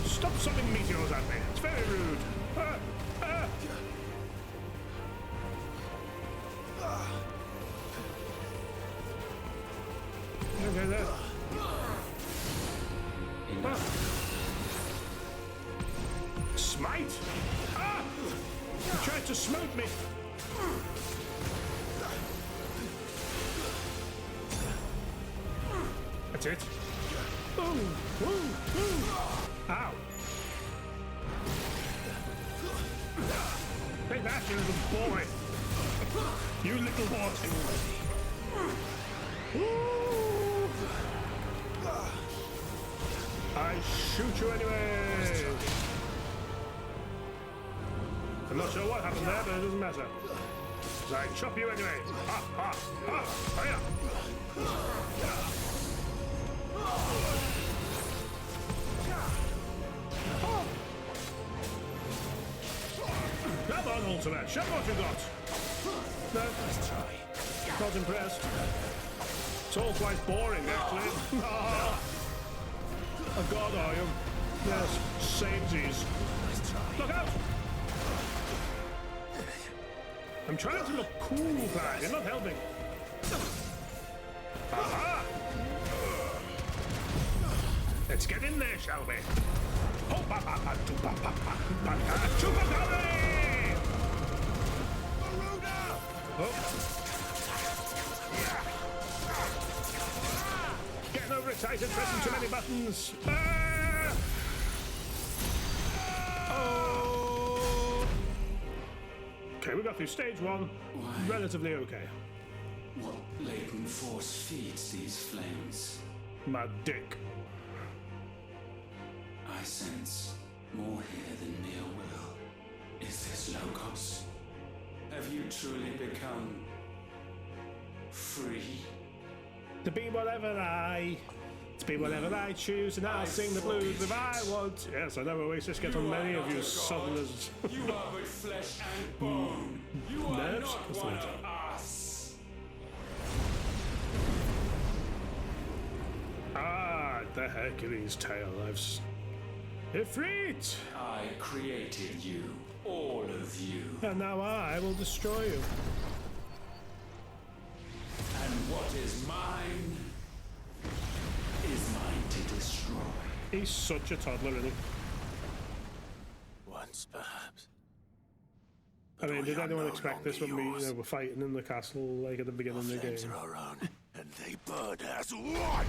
Stop sending meteors at me. It's very rude. Ah. Ah. Okay, there. Ah. Smite? Ah! You tried to smote me. That's it. Boom! Boom! Boom! Ow! Take that, you little boy! You little boy! Ooh. I shoot you anyway! I'm not sure what happened there, but it doesn't matter. So I chop you anyway. Ha ha ha! Hiya! Come on, Ultima, show what you got. No, let's try. Not impressed. It's all quite boring, actually. A god, are you? Yes, samesies. Look out! I'm trying to look cool, Clive. You're not helping. Aha! Let's get in there, shall we? Getting overexcited, pressing too many buttons. Oh! Okay, we got through stage 1, relatively okay. What latent force feeds these flames? My dick. I sense more here than mere will. Is this Logos? Have you truly become free? To be whatever I choose, and I'll sing the blues if I want. Yes, I know Oasis get on many of you southerners. You are but flesh and bone. You are Nerves? not one of us. Ah, the Hercules tale. Ifrit! I created you, all of you. And now I will destroy you. And what is mine is mine to destroy. He's such a toddler, isn't he? Once, perhaps. I mean, did we are anyone no expect this longer when we yours. were fighting in the castle, like at the beginning of the Flames game? are our own, and they burn as one.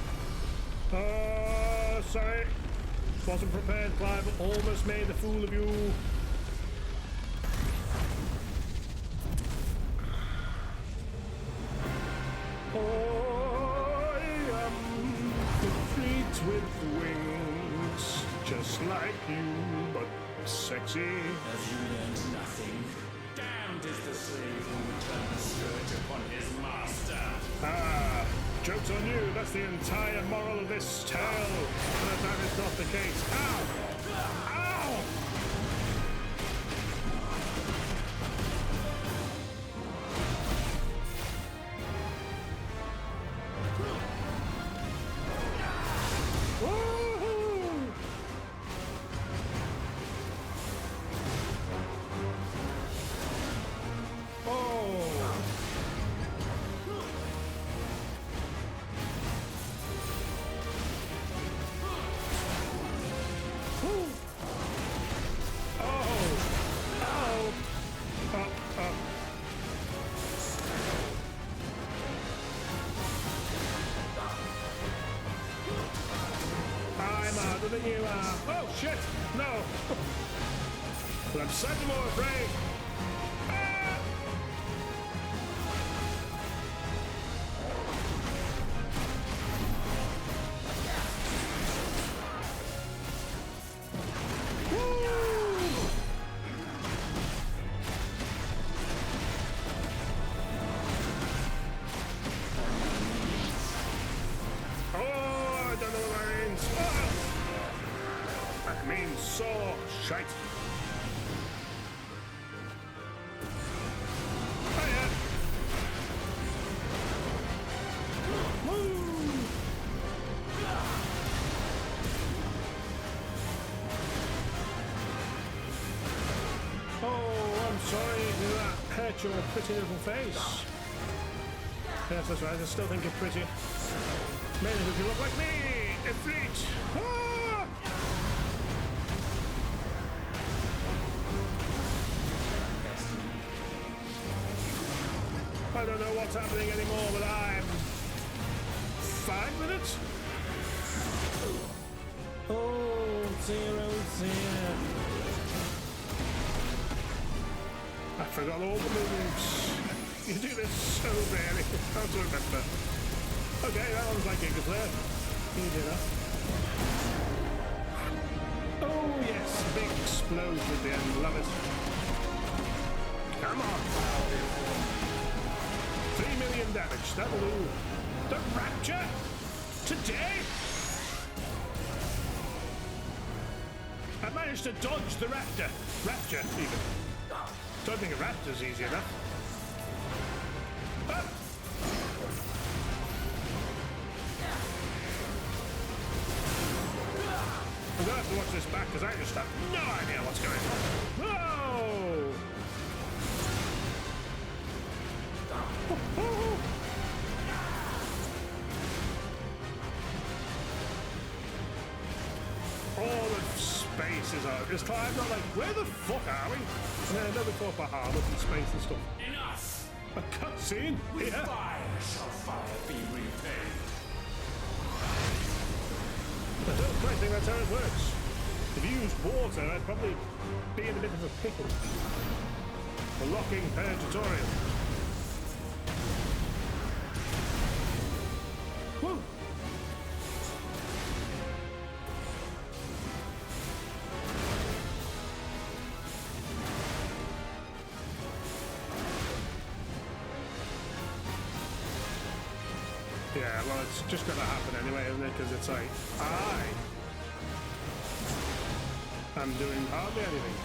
Oh, sorry. Wasn't prepared, Clive. Almost made a fool of you. I am complete with wings, just like you, but sexy. Have you learned nothing? Damned is the slave who would turn the scourge upon his master. Ah, joke's on you. That's the entire moral of this tale. But that is not the case. Ow! Ow! Woohoo! Oh! I'm harder than you are. Oh shit! No! But I'm such more afraid! Ah! Woo! Oh, I don't know what that means. Oh! That means so shite. Oh yeah. Woo! Oh, I'm sorry. Did that hurt your pretty little face? Yes, that's right. I still think you're pretty. Maybe if you look like me, Ifrit. Ah! I don't know what's happening anymore, but I'm 5 minutes. Oh dear. I forgot all the moves. You do this so rarely. How to remember. Okay, that one's like Giga Flare. Easy enough. Oh yes, big explosion at the end. Love it. Come on. 3 million damage. That'll do. The Rapture? Today? I managed to dodge the Raptor. Rapture, even. Don't think a Raptor's easy enough. Ah! I'm gonna have to watch this back because I just have no idea what's going on. Whoa! All of space is out. Is Clive not like, where the fuck are we? Yeah, no, we thought Bahamut and space and stuff. Enough! A cutscene? With Yeah. fire shall fire be repaid. I don't quite think that's how it works. If you used water, I'd probably be in a bit of a pickle. Unlocking pair tutorial. Woo! Yeah, well, it's just gonna happen anyway, isn't it? Because it's like, I'm doing hardly anything.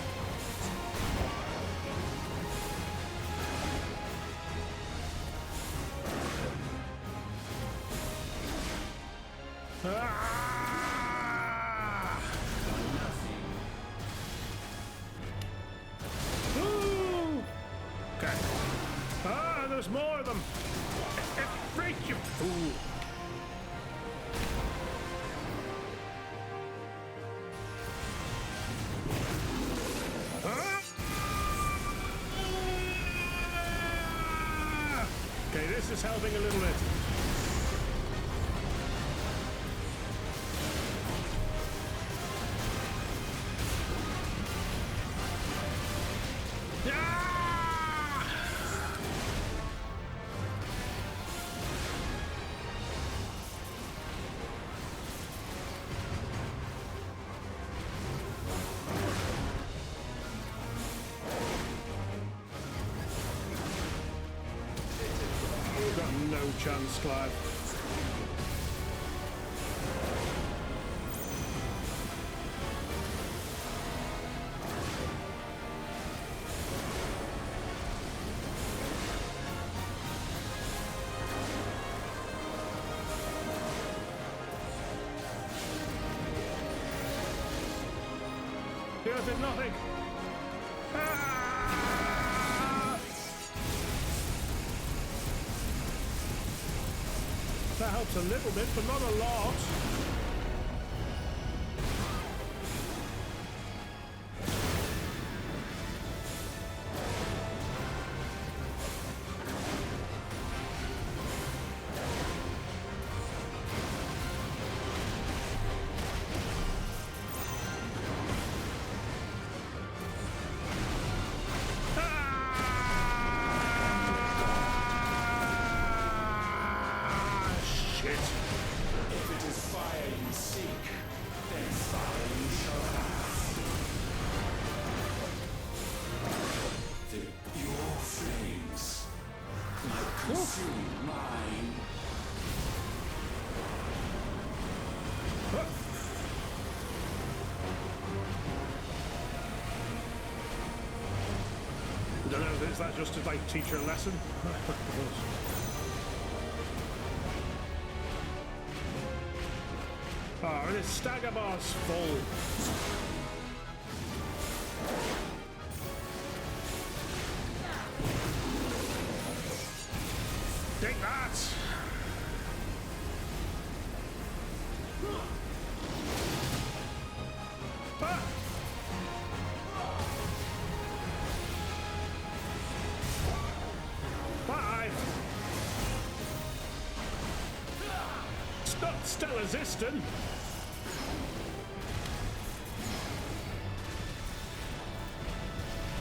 Ooh! Okay. There's more of them. Freak, you fool! Okay, this is helping a little bit. No chance, Clive. You did nothing. That helps a little bit, but not a lot. I don't know, is that just to like teach her a lesson? Oh, and it's stagger bar's full. Take that! Ah! Still resisting.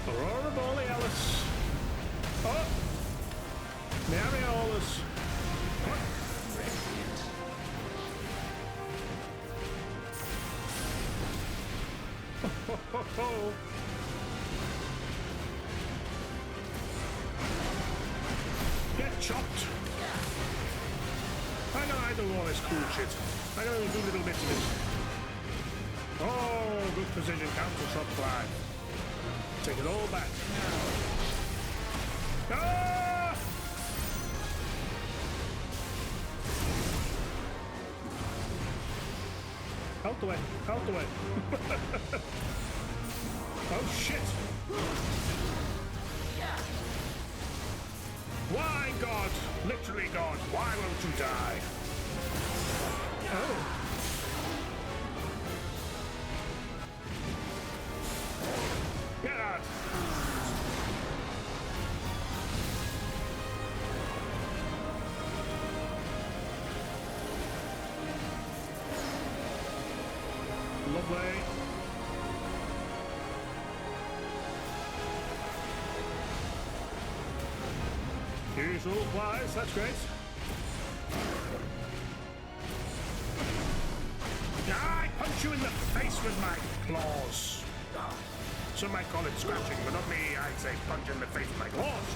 Aurora Borealis. Oh! Mariolas. Ho, ho, ho. Get chopped. I do all this cool shit. I gotta do little bits of it. Oh, good precision council shot fly. Take it all back. Ah! Out the way, out the way. Oh shit! Why, God? Literally, God, why won't you die? Oh. Get out! Lovely. Usual flies, that's great. I punch you in the face with my claws. Some might call it scratching, but not me. I'd say punch in the face with my claws.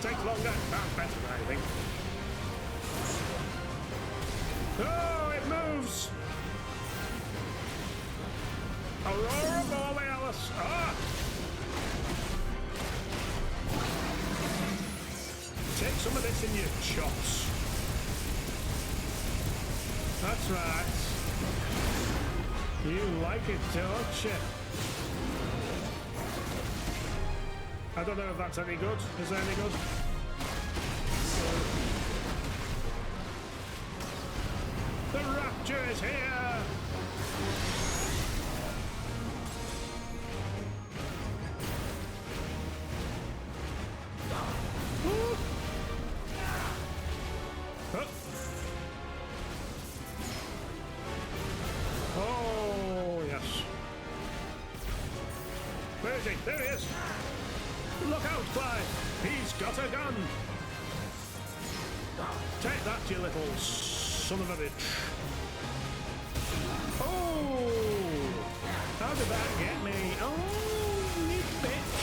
Takes longer, sounds better, I think. Oh, it moves! Aurora Borealis! Ah! Take some of this in your chops. That's right. You like it, don't you? I don't know if that's any good. Is that any good? The rapture is here! Woo! Huh. Oh, yes. Where is he? There he is! Look out, Clive! He's got a gun! Take that, you little son of a bitch. Oh! How did that get me? Oh, you bitch!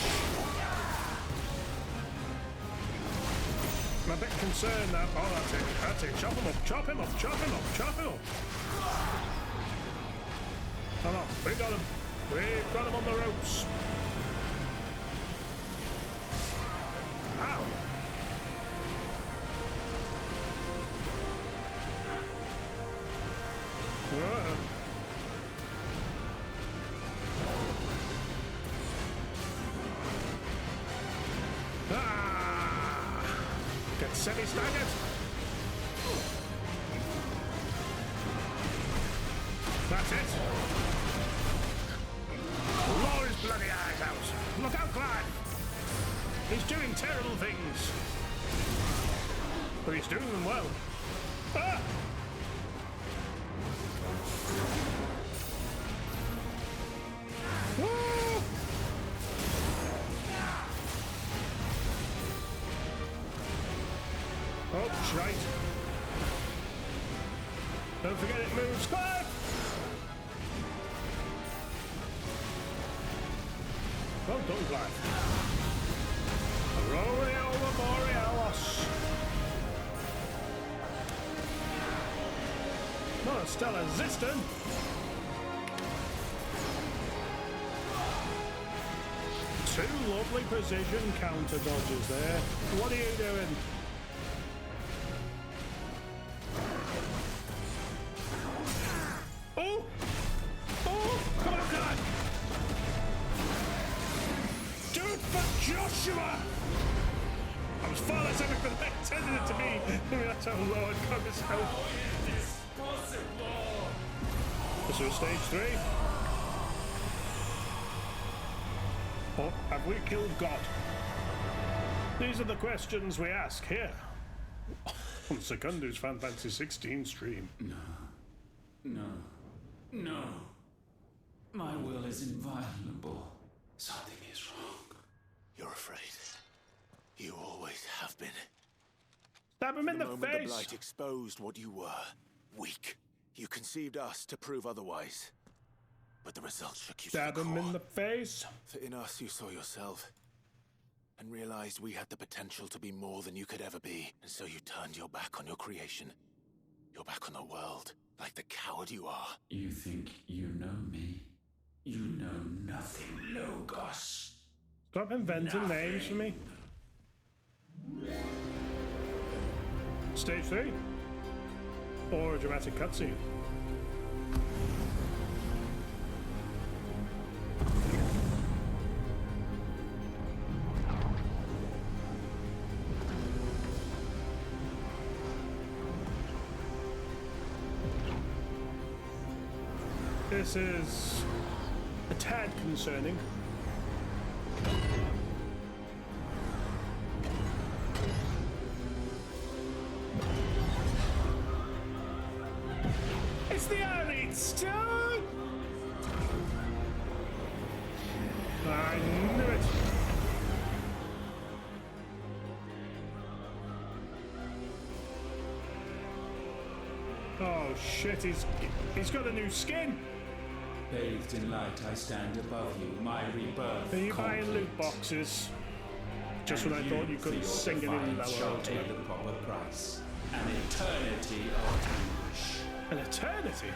I'm a bit concerned now. Oh, that's it. That's it. Chop him up, chop him up, chop him up, chop him up. Come on, we got him. We've got him on the ropes. Ow! Whoa. Ah! Get semi-staggered. That's it. Roar his bloody eyes out. Look out, Clive. He's doing terrible things. But he's doing them well. Ah! Woo! Oh, right. Don't forget it moves. Clive! Well done, Clive. Aurora Borealis. Not a stellar Ziston. Two lovely precision counter dodges there. What are you doing? Oh! Oh! Come on, God! Do it for Joshua! I was far less epic than I intended it to be. That's how low I'd got myself. This was stage 3. Or have we killed God? These are the questions we ask here on Cundoo's Fan Fantasy 16 stream. No. My will is inviolable. Something is wrong. You're afraid. You always have been. Stab him in the moment face! the Blight exposed what you were. Weak. You conceived us to prove otherwise. But the result shook you Stab to the him core. in the face! For in us you saw yourself. And realized we had the potential to be more than you could ever be. And so you turned your back on your creation. Your back on the world. Like the coward you are. You think you know me? You know nothing, Logos. Stop inventing names for me. Stage 3? Or a dramatic cutscene? This is a tad concerning. It's the Iron Stone! I knew it! Oh shit, he's got a new skin! Bathed in light, I stand above you, my rebirth. Are you buying complete. loot boxes? Just when I thought you couldn't sing it in that shall world. pay the proper price. An eternity of anguish. An eternity?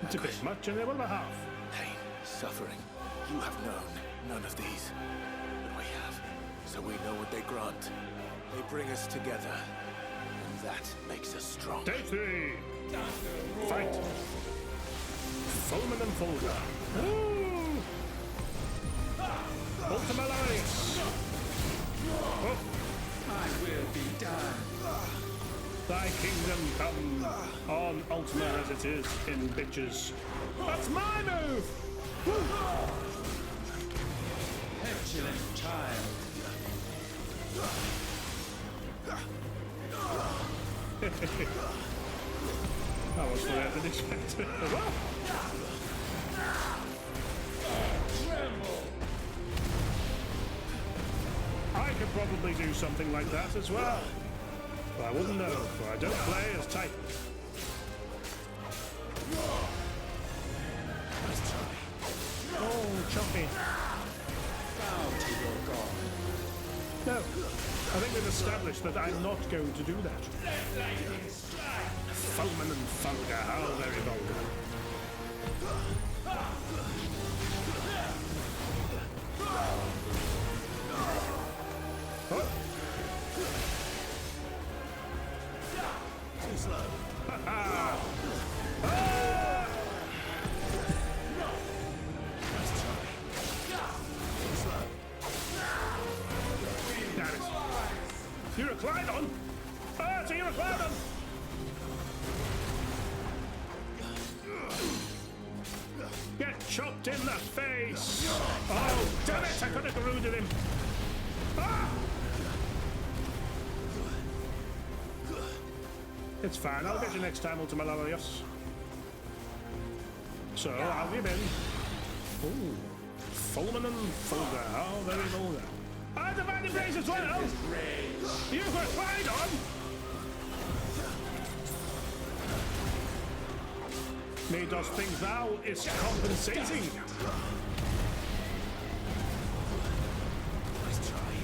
It's a bit much, and what about half? Pain, suffering. You have known none of these. But we have. So we know what they grant. They bring us together. And that makes us strong. Day 3! Fight! Fulman and Fulga. Woo! Ultima and Origin. Oh. I will be done. Thy kingdom come on Ultima as it is in bitches. That's my move! Woo. Petulant child. That was what I didn't expect. What? I could probably do something like that as well. But I wouldn't know, for I don't play as Titan. Oh, choppy. Bow to your god. No, I think we've established that I'm not going to do that. Fulman and Fulga, how very vulgar. Oh. Too slow. Ha-ha! Ah! Damn it. You're a Clydon? Ah, so you're a Clydon! Get chopped in the face! Oh, damn it! I could have garrooded him! Ah! It's fine, I'll get you next time, Ultima Larios. So, I'll give in. Ooh. Fulman and Fulga, how very vulgar. I divide embrace as well! You've got Clydon! Me does things now is compensating. Nice try.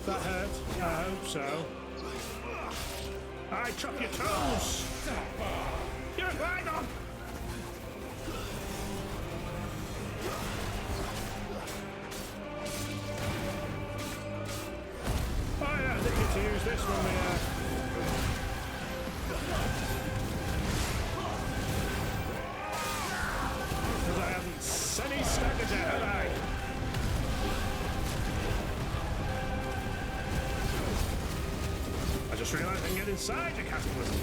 That hurt. I hope so. I chop your toes! You're a Clydon! Oh yeah, I didn't get to use this when we because I haven't semi-staggered yet, have I? I just realised I can get inside the cataclysm.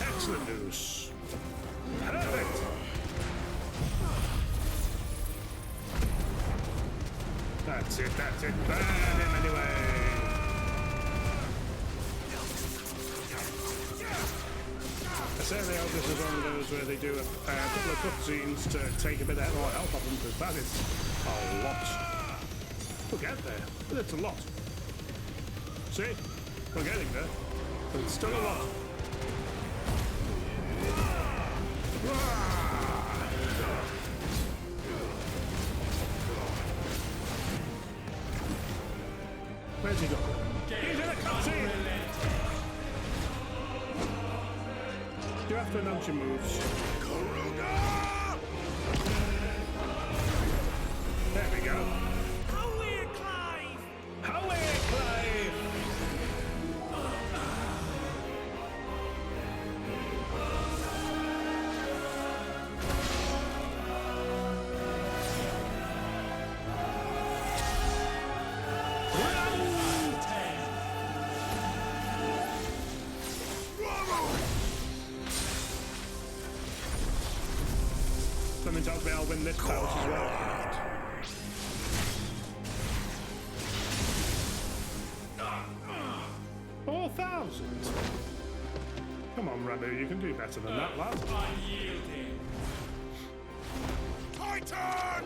Excellent news. Perfect. That's it, that's it. Burn him anyway. I say they hope this is one of those where they do a couple of cutscenes to take a bit more help of them, because that is a lot. We'll get there, but it's a lot. See? We're getting there, but it's still a lot. Where's he gone? He's in a cutscene! You have to announce your moves. There we go. Away, Clive! Away, Clive! Something tells me I'll win this bout as well. 4,000? Come on, Ramu, you can do better than that, lad. Unyielding. Titan!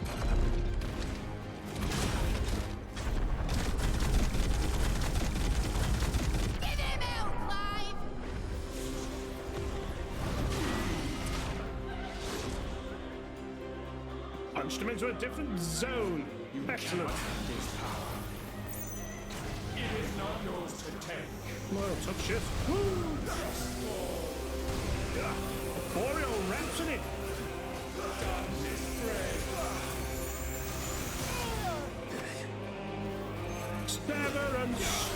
Give him hell, Clive! launched him into a different zone. Excellent. It is not yours to take. Well, tough shit. Woo! Boreal Rhapsody. Severance.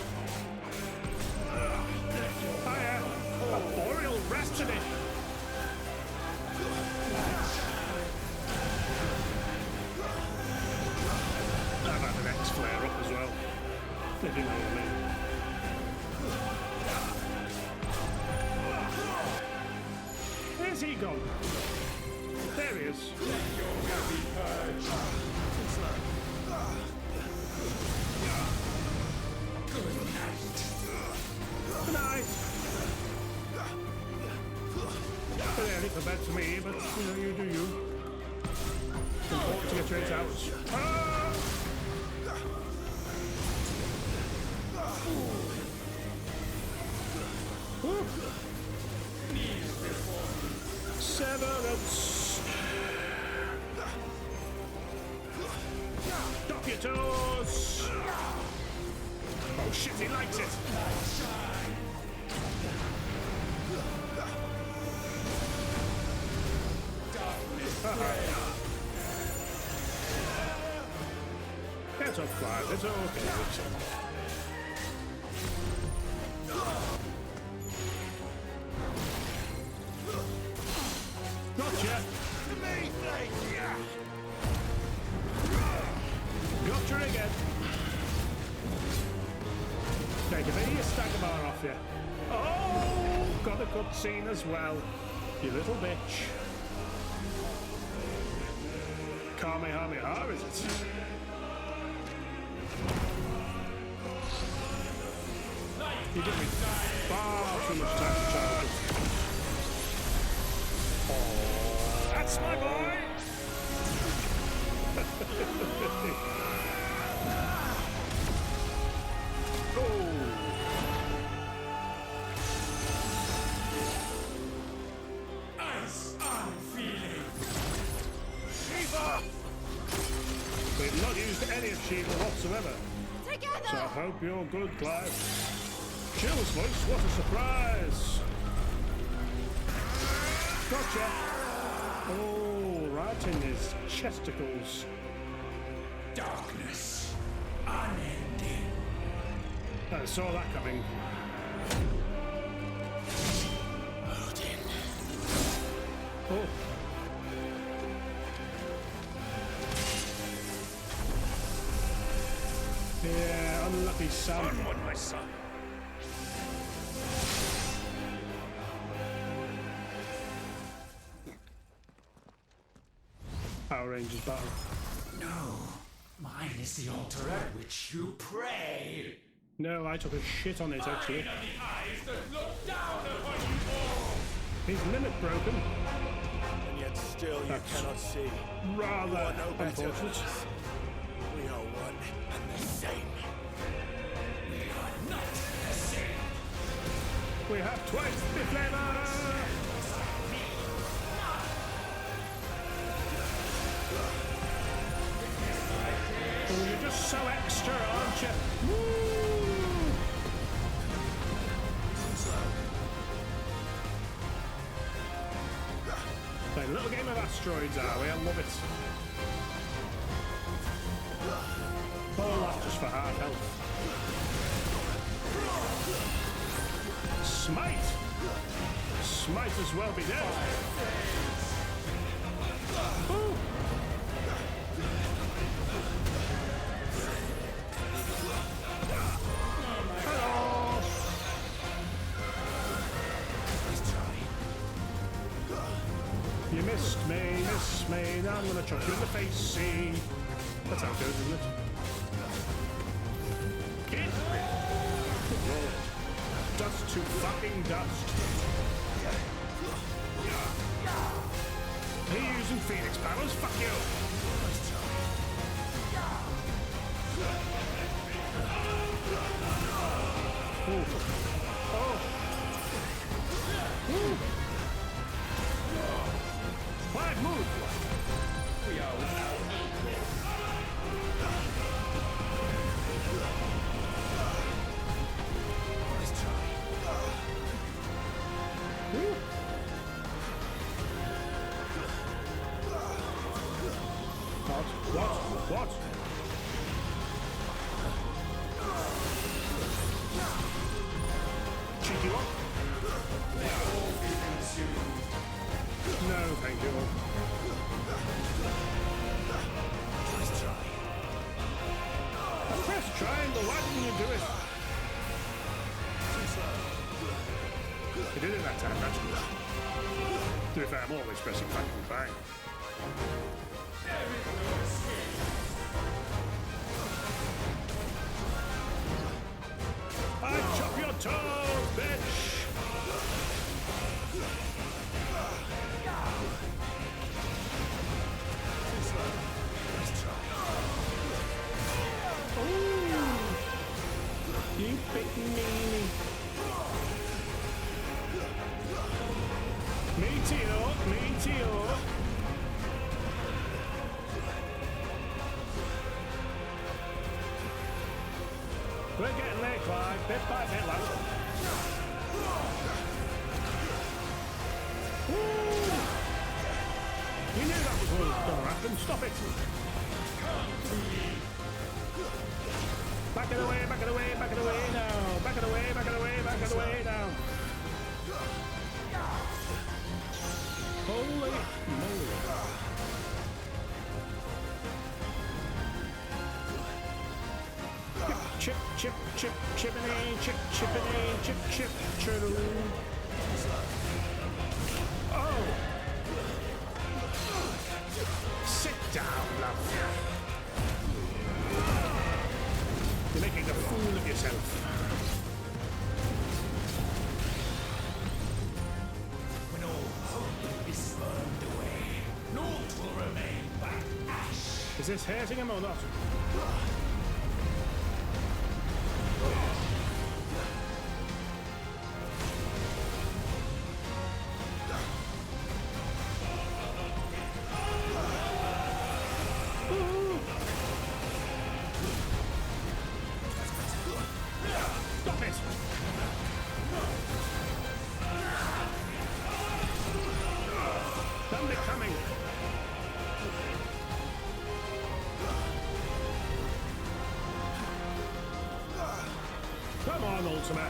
Fire. A Boreal Rhapsody. I've had an X flare up as well. If you know what I mean. Where's he gone? There he is. Good night. Well, yeah, little bad to me, but you know, you do you. Important to get to 8 hours. Ah! Severance. Dock your toes. Oh shit, he likes it. That's all fine. That's okay. Gotcha! Gotcha again! Take a bit of your stagger bar off you. Oh! Got a cutscene as well. You little bitch. Kamehameha, is it? You give me far too much time for childhood. Oh, that's my boy! Oh! Ice on feeling. Shiva! We've not used any of Shiva whatsoever. Together! So I hope you're good, Clive. Chill's voice, what a surprise! Gotcha! Oh, right in his chesticles. Darkness. Unending. I saw that coming. Odin. Oh. Yeah, unlucky son. Onward, my son. Power Rangers battle. No. Mine is the altar at which you pray. No, I took a shit on it actually. Mine are the eyes that look down upon you all. His limit broken. And yet still you cannot see. Rather You are no better than unfortunate. us. We are one and the same. We are not the same. We have twice the flavor. Oh, you're just so extra, aren't you? Woo! A little game of asteroids, are we? I love it. All that just for hard health. Smite! Smite as well be dead. Ooh. Hello! You missed me. Now I'm gonna chuck you in the face, see? That's how it goes, isn't it? Get rid. Dust to fucking dust. Are you using Phoenix powers? Fuck you! Ooh. Oh! Ooh. Quiet, move! We are without Press triangle, why didn't you do it? You did it that time, that's good. To be fair, I'm always pressing fucking bang. I chop your toes, bitch! You big meanie. Meteor. We're getting there, Clive, bit by bit, lads. You knew that was going to happen. Stop it. Back of the way now. Back of the way now. Holy moly. Chip, turtle. Oh! Sit down, love. You're making a fool of yourself. When all hope is burned away, naught will remain but ash. Is this hurting him or not? Come on, Ultima.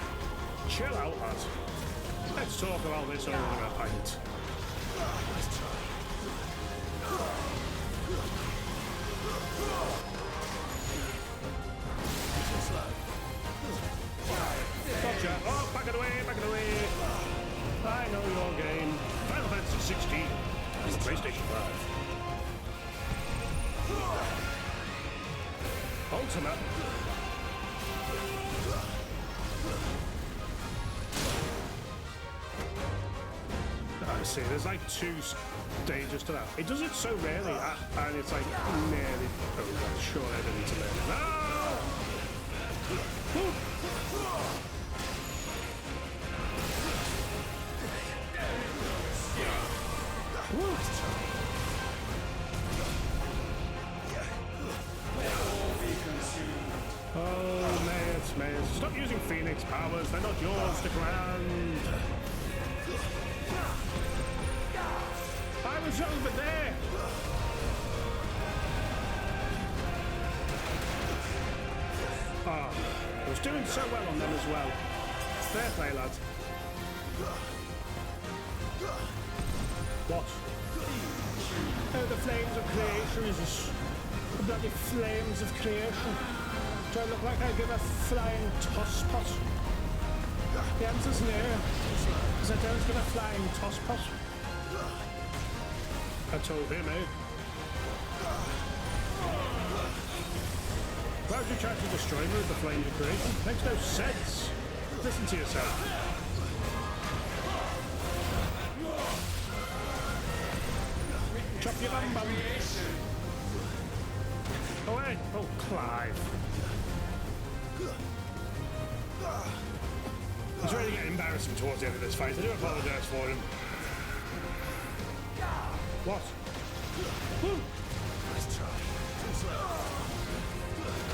Chill out, lad. Let's talk about this over a pint. Gotcha. Oh, back it away. I know your game. Final Fantasy XVI. It's PlayStation 5. Ultima. I see, there's like 2 stages to that. It does it so rarely, and it's like nearly over. Sure, I don't need to learn it. No! Oh, Mayors. Stop using Phoenix powers. They're not yours to command. I was over there. I was doing so well on them as well. Fair play, lads. What? Oh, the flames of creation is the bloody flames of creation. Do I look like I give a flying toss-pot? The answer's no, because I don't give a flying toss-pot. I told him, eh? Why would you try to destroy me with the flames of creation? Makes no sense. Listen to yourself. Chop your bum. Oh, wait. Oh, Clive. It's really getting embarrassing towards the end of this fight. I do apologise for him. What? Nice try. Too slow.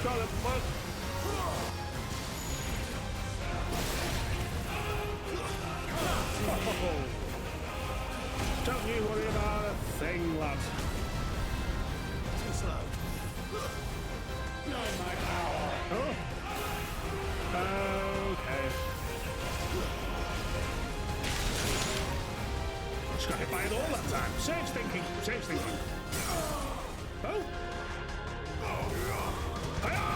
Got it, what? Oh. Don't you worry about a thing, lad. Too slow. Not my power. Oh. Okay. Just got hit by it all that time. Saves thinking. Oh. Hiya!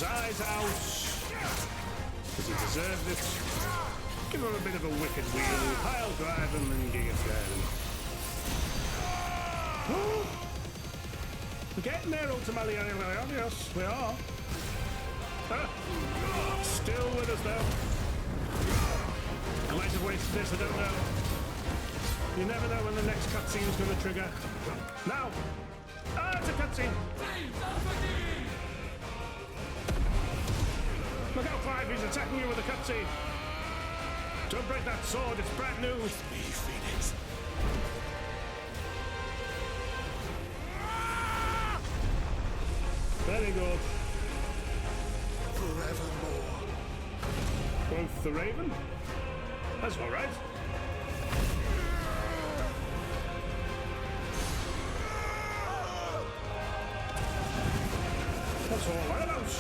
his eyes out. Because he deserved it. Give him a bit of a wicked wheel. Pile drive him and Giga Flare him. We're getting there, Ultima and Origin. Yes, we are. Still with us though. I might have wasted this, I don't know. You never know when the next cutscene is going to trigger. Now! Ah, it's a cutscene! Look out, Clive, he's attacking you with a cutscene! Don't break that sword, it's brand new! With me, Phoenix. Very good. Forevermore. Both the Raven? That's alright. That's all right about.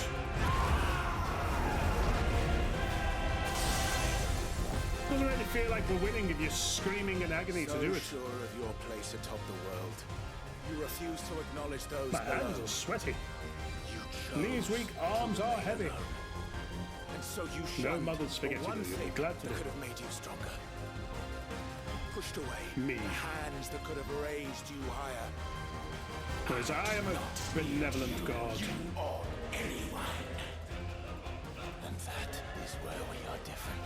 Doesn't really feel like we're winning if you're screaming in agony to do it. Sure of your place atop the world. You refuse to acknowledge those My hands are sweaty. Knees weak, arms are heavy. And so you No shunned mother's spaghetti, the one you'll be thing glad to that do. could have made you stronger. Pushed away Me. the hands that could have raised you higher. Whereas I am a benevolent god. Or anyone. And that is where we are different.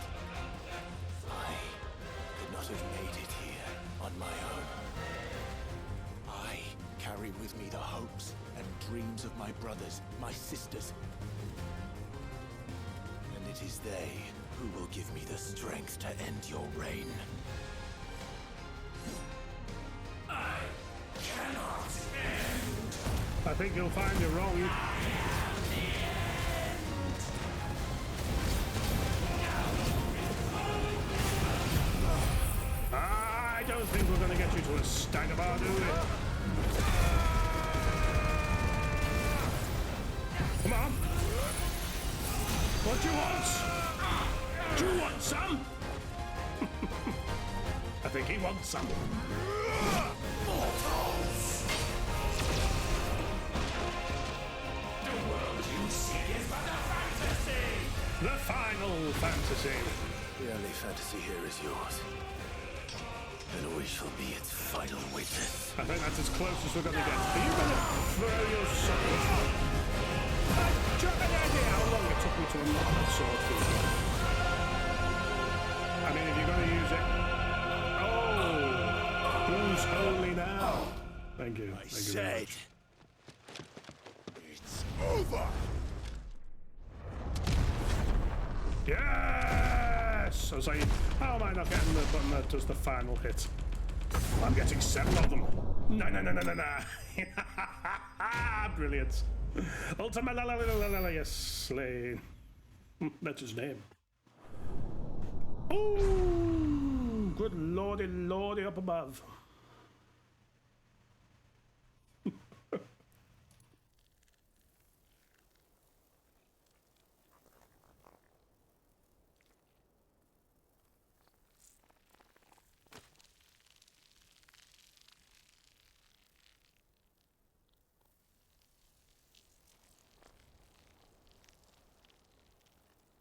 I could not have made it here on my own. I carry with me the hopes and dreams of my brothers, my sisters. And it is they who will give me the strength to end your reign. I cannot end. I think you'll find you're wrong. I don't think we're going to get you to a stagger bar, do we? Come on. What do you want? Do you want some? I think he wants some. Mortals! The world you see is but a fantasy! The final fantasy. The early fantasy here is yours. And we shall be its final witness. I think that's as close as we're going to get. Are you going to throw your sword? Do you have any idea how long it took me to unlock that sword for you? I mean, if you're going to use it... Oh! Who's holy now? Thank you. I Thank you very said... much. It's over! Yes! I was like, how am I not getting the button that does the final hit? I'm getting 7 of them. No. Brilliant. Ultima yes, slain. That's his name. Ooh, good lordy up above.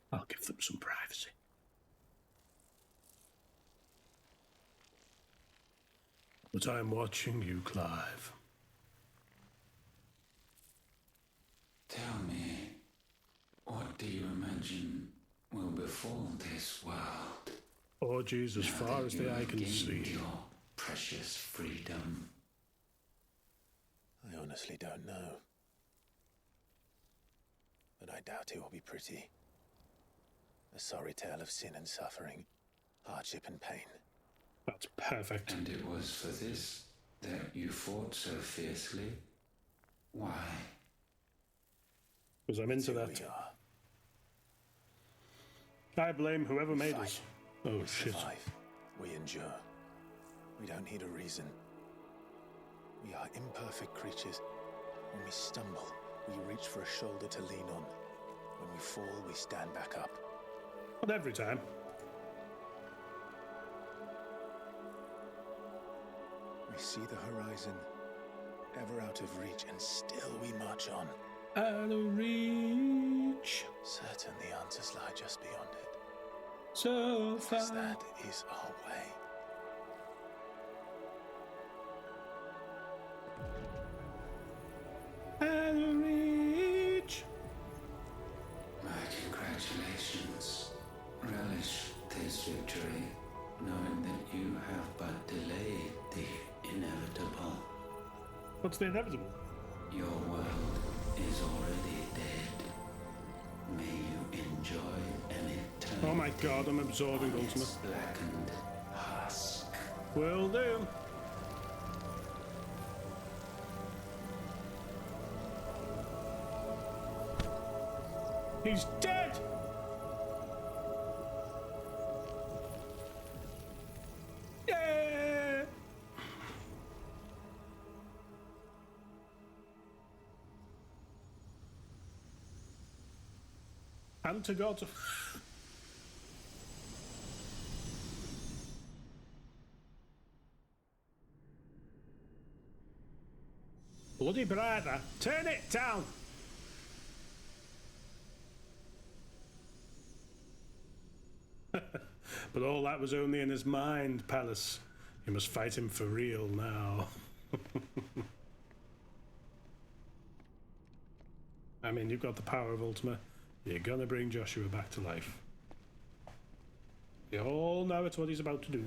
I'll give them some privacy. But I'm watching you, Clive. Tell me, what do you imagine will befall this world? Orgies as far as the eye can see. Your precious freedom. I honestly don't know. But I doubt it will be pretty. A sorry tale of sin and suffering, hardship and pain. That's perfect. And it was for this that you fought so fiercely? Why? Because I'm into that. We are. I blame whoever made Fight. us. Oh, shit. Survive. We endure. We don't need a reason. We are imperfect creatures. When we stumble, we reach for a shoulder to lean on. When we fall, we stand back up. Not every time. We see the horizon, ever out of reach, and still we march on. Out of reach. Certain the answers lie just beyond it. So Because far. that is our way. Out of reach. My congratulations. Relish this victory, knowing that you have but delayed the inevitable. What's the inevitable? Your world is already dead. May you enjoy an eternity. Oh my god, I'm absorbing Ultima. Blackened husk. Will do. He's dead! Yeah! And to God. Bloody brother, turn it down! But all that was only in his mind, Palace. You must fight him for real now. I mean, you've got the power of Ultima. You're gonna bring Joshua back to life. You all know it's what he's about to do.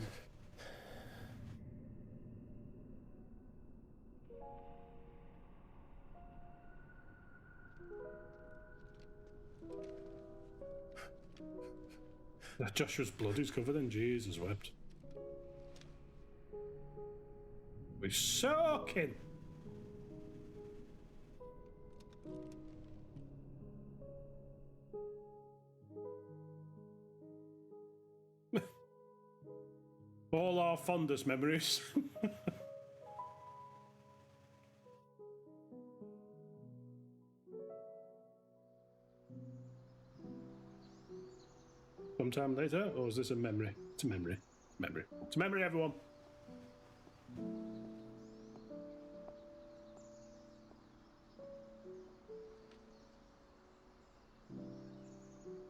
That Joshua's blood is covered in. Jesus wept. We're soaking. All our fondest memories. Sometime later, or is this a memory? It's a memory. Memory. It's a memory, everyone.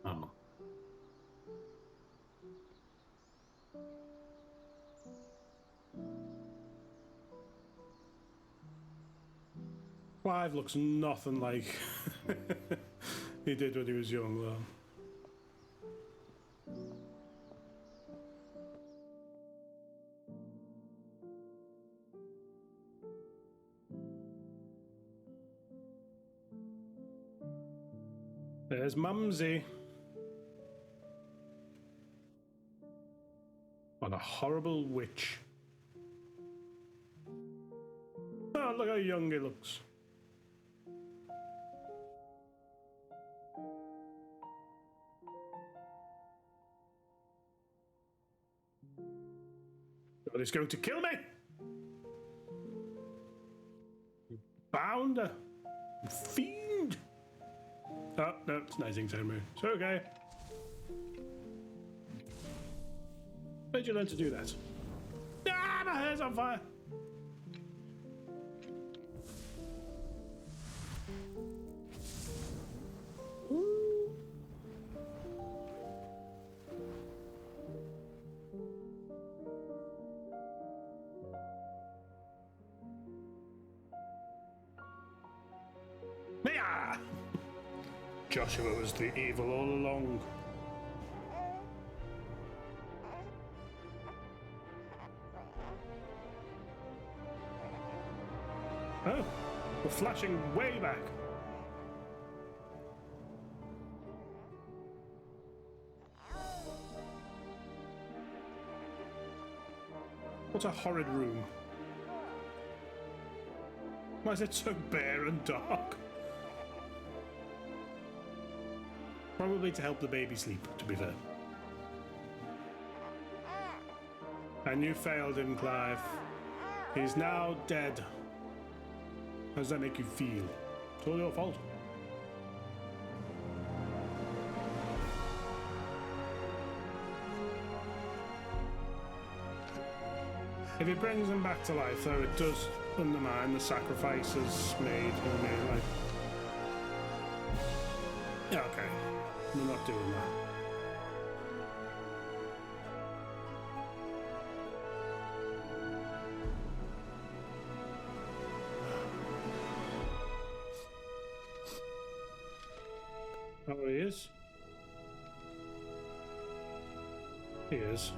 Oh. Clive looks nothing like he did when he was young, though. There's Mumsy. What a horrible witch. Oh, look how young he looks. God, he's going to kill me! You bounder! Fiend! Oh, no, it's Nighting ceremony. It's okay. Where'd you learn to do that? Ah, my hair's on fire! Ooh. Yeah! Joshua was the evil all along. Oh, we're flashing way back. What a horrid room. Why is it so bare and dark? Probably to help the baby sleep, to be fair. And you failed him, Clive. He's now dead. How does that make you feel? It's all your fault. If he brings him back to life, though, it does undermine the sacrifices made in real life. Yeah, okay. We're not doing that. Oh, he is? He is.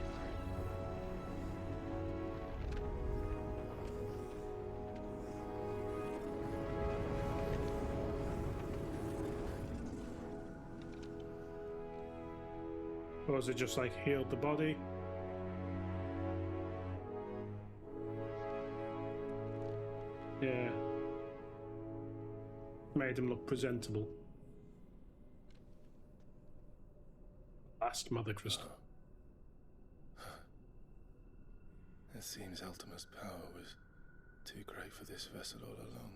Or was it just like healed the body? Yeah. Made him look presentable. Last Mother Crystal. It seems Ultima's power was too great for this vessel all along.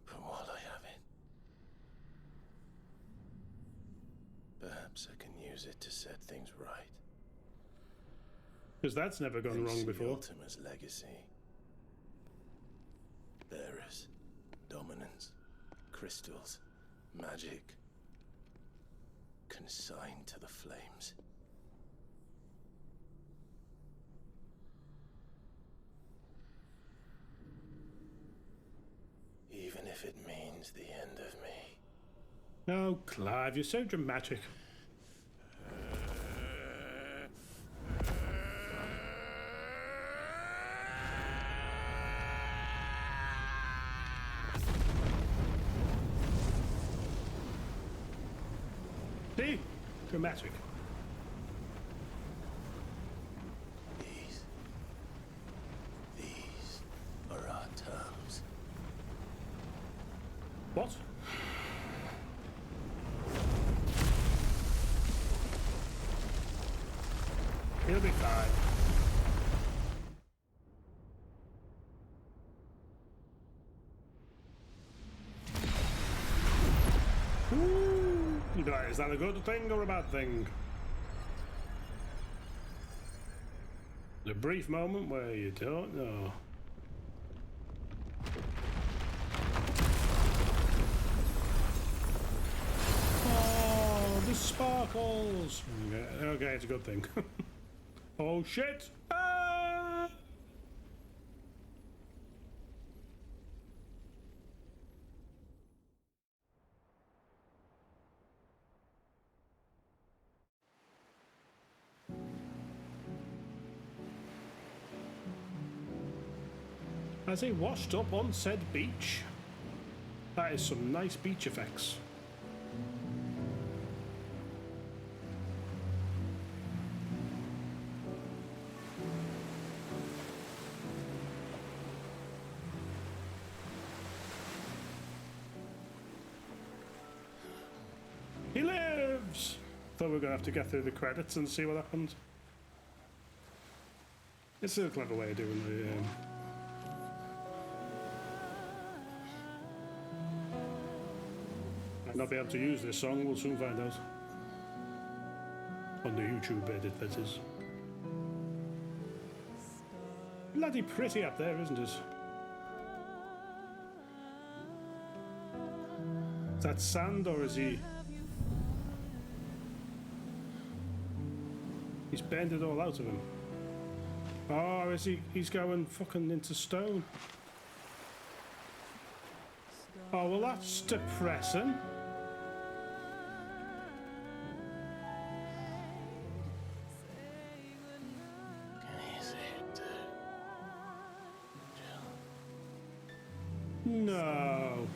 But while I have it, perhaps I can use it to set things right. Because that's never gone wrong before. Ultima's legacy. Bearers, dominance, crystals, magic, consigned to the flames. Even if it means the end of me. Oh, Clive, you're so dramatic. See? Dramatic. These are our terms. What? He'll be fine. Ooh. You'd be like, is that a good thing or a bad thing? A brief moment where you don't know. Oh, the sparkles! Okay, it's a good thing. Oh shit! Ah! As he washed up on said beach. That is some nice beach effects. He lives! Thought we were going to have to get through the credits and see what happens. It's a clever way of doing the... Might not be able to use this song, we'll soon find out. On the YouTube edit, that is. Bloody pretty up there, isn't it? Is that sand or is he... He's bent it all out of him. Oh, is he? He's going fucking into stone. Oh, well, that's depressing. No.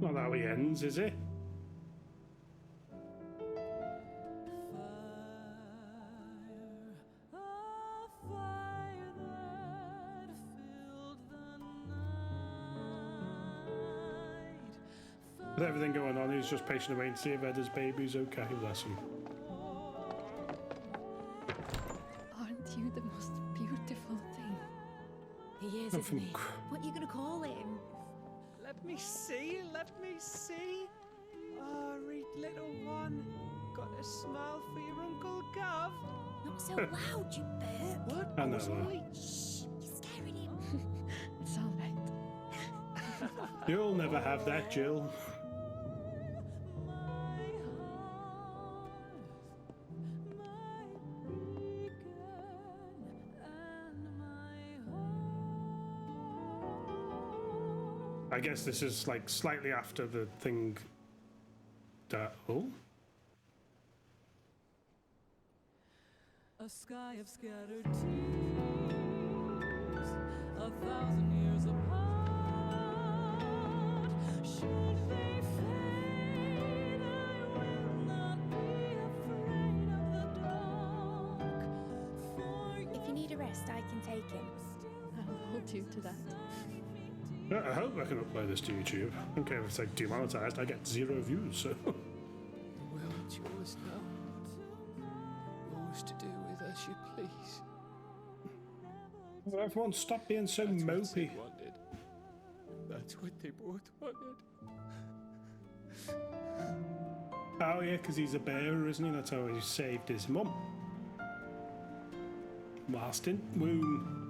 Not how he ends, is it? With everything going on, he's just patient waiting to see if Edda's baby's okay, bless him. Aren't you the most beautiful thing? He is, isn't he? What are you going to call him? Let me see, let me see. Oh, read little one. a smile for your Uncle Gav? Not so loud, you burp. What? I know. Shh, you're scaring him. It's all right. You'll never have that, Jill. I guess this is like slightly after the thing that. Oh. A sky of scattered tears, 1,000 years apart. Should they fade, I will not be afraid of the dark. For If you need a rest, I can take him. I'll hold you to that. I hope I can upload this to YouTube. I don't care if it's like demonetized, I get 0 views, so. Well, it's yours now. Yours to do with as you please. Well, everyone stop being so That's what mopey. Sid wanted. That's what they both wanted. Oh yeah, because he's a bearer, isn't he? That's how he saved his mum. Whilst in womb.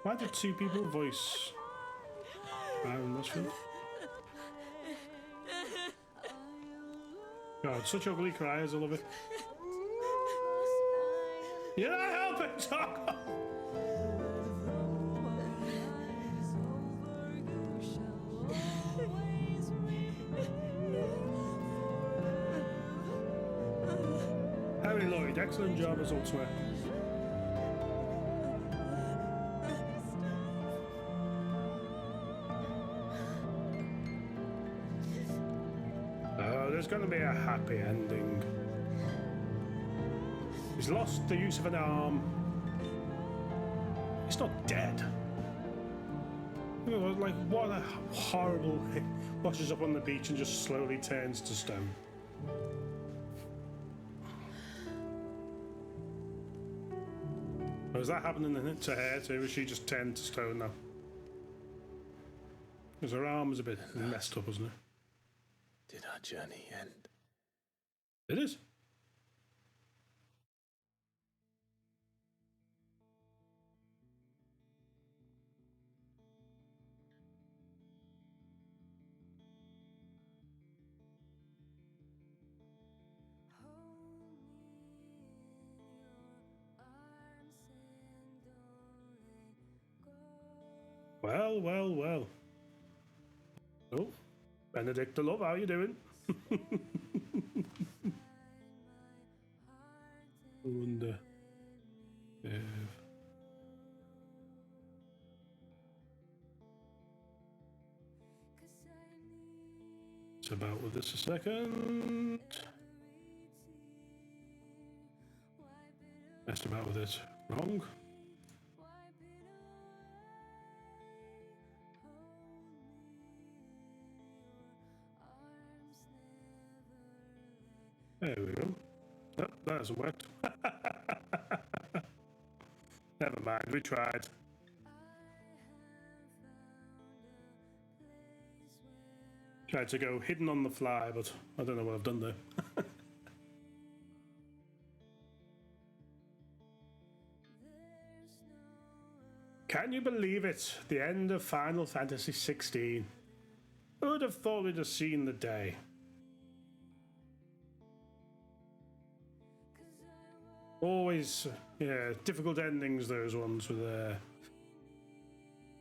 Why did 2 people voice Baron Rushfield? God, such ugly cries, I love it. You're not helping, Taco! Harry Lloyd, excellent job as Ultima. There's going to be a happy ending. He's lost the use of an arm. He's not dead. You know, like, what a horrible... Washes up on the beach and just slowly turns to stone. Or is that happening to her too? Is she just turned to stone now? Because her arm was a bit messed up, wasn't it? Did our journey end? It is. Well, well, well. Oh, Benedict, love, how you doing? I wonder if... It's about with this a second. Messed about with it. Wrong. There we go. No, that hasn't worked. Never mind, we tried. Tried to go hidden on the fly, but I don't know what I've done there. Can you believe it? The end of Final Fantasy XVI. Who would have thought we'd have seen the day? Always, yeah, difficult endings, those ones with,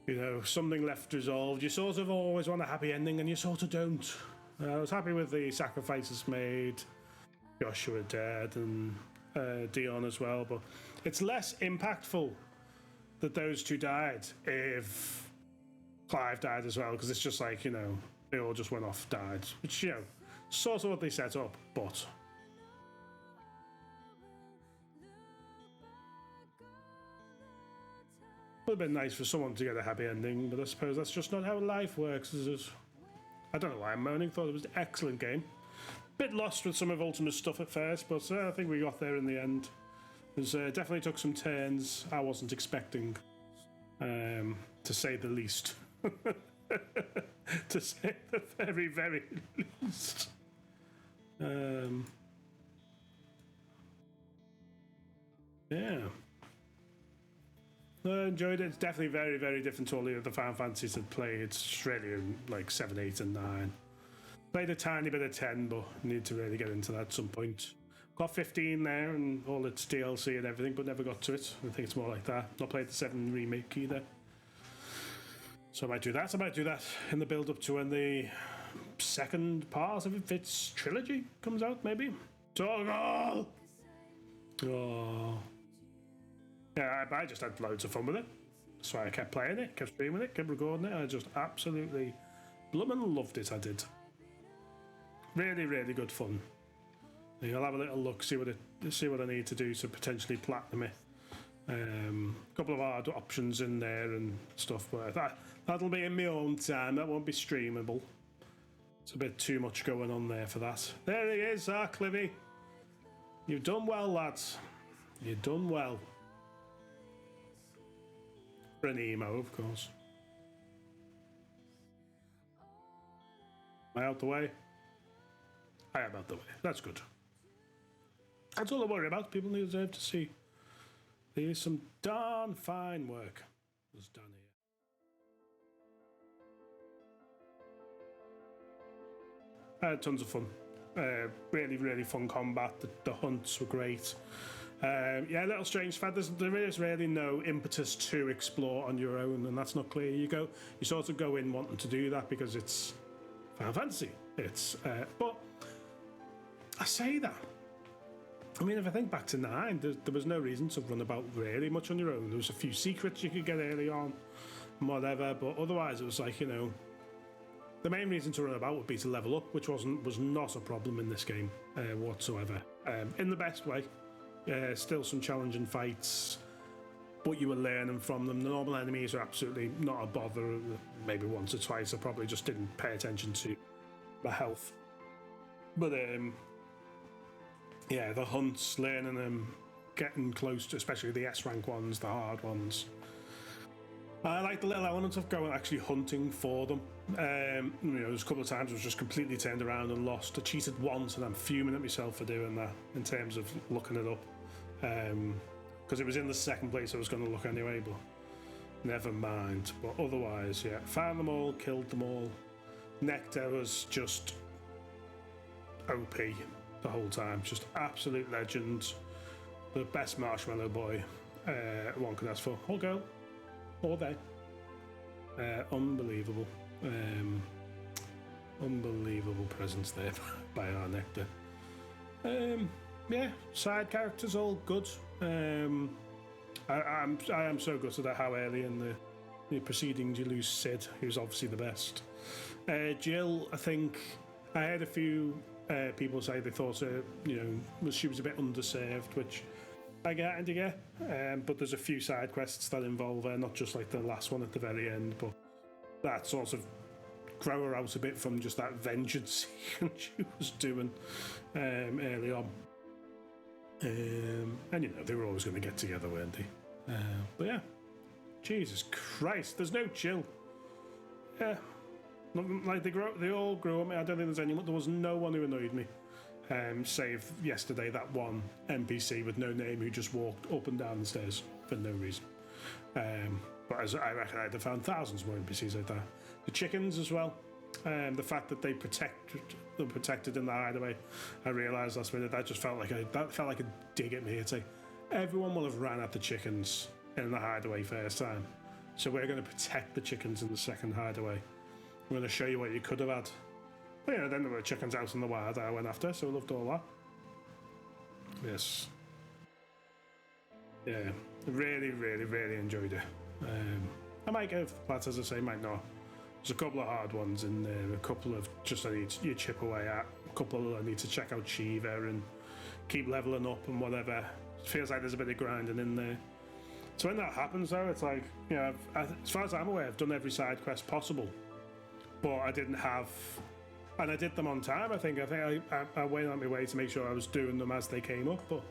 you know, something left resolved. You sort of always want a happy ending and you sort of don't. I was happy with the sacrifices made, Joshua dead and Dion as well, but it's less impactful that those two died if Clive died as well, because it's just like, you know, they all just went off, died, which, you know, sort of what they set up, but... It would have been nice for someone to get a happy ending, but I suppose that's just not how life works. I don't know why I'm moaning. Thought it was an excellent game. Bit lost with some of Ultima's stuff at first, but I think we got there in the end. It definitely took some turns I wasn't expecting. to say the least. To say the very, very least. Yeah. I enjoyed it. It's definitely very, very different to all the other Final Fantasies I've played. It's really like 7, 8, and 9. Played a tiny bit of 10, but need to really get into that at some point. Got 15 there and all its DLC and everything, but never got to it. I think it's more like that. Not played the 7 remake either. So I might do that. I might do that in the build up to when the second part of its trilogy comes out, maybe. Toggle! Oh. Yeah, I just had loads of fun with it. That's why I kept playing it, kept streaming it, kept recording it. I just absolutely bloomin' loved it, I did. Really, really good fun. I'll have a little look, see what I need to do to potentially platinum it. A couple of hard options in there and stuff, but that'll be in my own time. That won't be streamable. It's a bit too much going on there for that. There he is, Clivey. You've done well, lads. You've done well. For an emo, of course. Am I out the way? I am out the way. That's good. That's all I worry about. People deserve to see. There is some darn fine work was done here. I had tons of fun. Really, really fun combat. The hunts were great. Yeah, a little strange fact. There is really no impetus to explore on your own, and that's not clear. You sort of go in wanting to do that because it's Final Fantasy. But I say that. I mean, if I think back to 9, there was no reason to run about really much on your own. There was a few secrets you could get early on, and whatever, but otherwise it was like, the main reason to run about would be to level up, which was not a problem in this game whatsoever. In the best way. Still some challenging fights, but you were learning from them. The normal enemies are absolutely not a bother. Maybe once or twice I probably just didn't pay attention to my health. But yeah, the hunts, learning them, getting close to, especially the S-rank ones, the hard ones. I like the little element of going actually hunting for them. There's a couple of times I was just completely turned around and lost. I cheated once and I'm fuming at myself for doing that in terms of looking it up. Because it was in the second place I was going to look anyway, but never mind. But otherwise, yeah, found them all, killed them all. Nectar was just OP the whole time, just absolute legend. The best marshmallow boy one could ask for, or girl, or they. Unbelievable. Unbelievable presence there by our Nectar. Yeah, side characters all good. I am so gutted at how early in the proceedings you lose Sid, who's obviously the best. Jill, I think I heard a few people say they thought she was a bit underserved, which I get. But there's a few side quests that involve her, not just like the last one at the very end, but that sort of grow her out a bit from just that vengeance she was doing early on. And they were always going to get together, weren't they? But yeah, Jesus Christ, there's no chill. Yeah, like they all grew up. I don't think there was no one who annoyed me, save yesterday that one NPC with no name who just walked up and down the stairs for no reason. But as I reckon I'd have found thousands more NPCs like that. The chickens as well. The fact that they're protected in the hideaway, I realised last minute that felt like a dig at me. It's like everyone will have ran at the chickens in the hideaway first time, so we're going to protect the chickens in the second hideaway. We're going to show you what you could have had. But then there were chickens out in the wild I went after, so I loved all that. Yes. Yeah, really, really, really enjoyed it. I might give that, as I say, might not. There's a couple of hard ones in there, a couple of just I need you chip away at, a couple I need to check out Shiva and keep leveling up and whatever. It feels like there's a bit of grinding in there. So when that happens though, it's like, as far as I'm aware, I've done every side quest possible, but I didn't have, and I did them on time. I think I went on my way to make sure I was doing them as they came up, but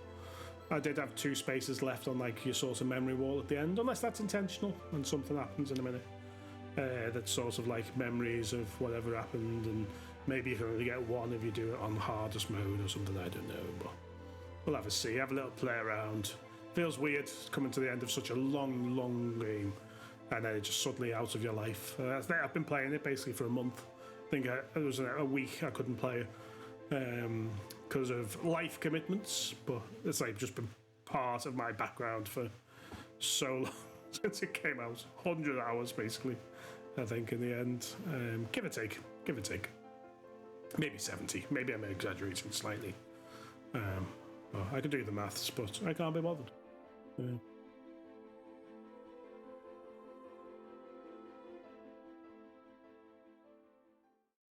I did have 2 spaces left on like your sort of memory wall at the end, unless that's intentional and something happens in a minute. That's sort of like memories of whatever happened, and maybe you can only get 1 if you do it on hardest mode or something, I don't know, but we'll have a see, have a little play around. Feels weird coming to the end of such a long game, and then it's just suddenly out of your life. I've been playing it basically for a month. I think it was a week I couldn't play it because of life commitments, but it's like just been part of my background for so long since it came out. 100 hours basically, I think, in the end. Give or take. Maybe 70. Maybe I'm exaggerating slightly. Well, I can do the maths, but I can't be bothered.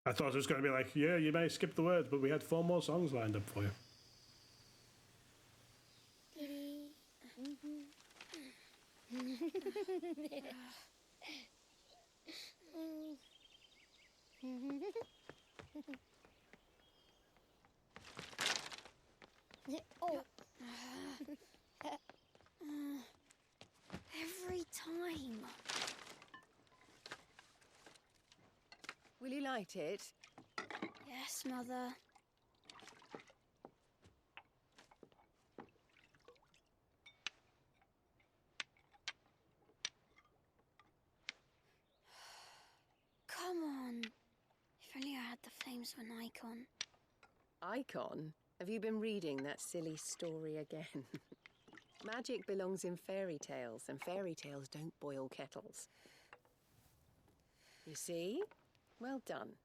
I thought it was going to be like, yeah, you may skip the words, but we had 4 more songs lined up for you. Every time. Will you light it? Yes, Mother. Come on. If only I had the flames of an icon. Icon? Have you been reading that silly story again? Magic belongs in fairy tales, and fairy tales don't boil kettles. You see? Well done.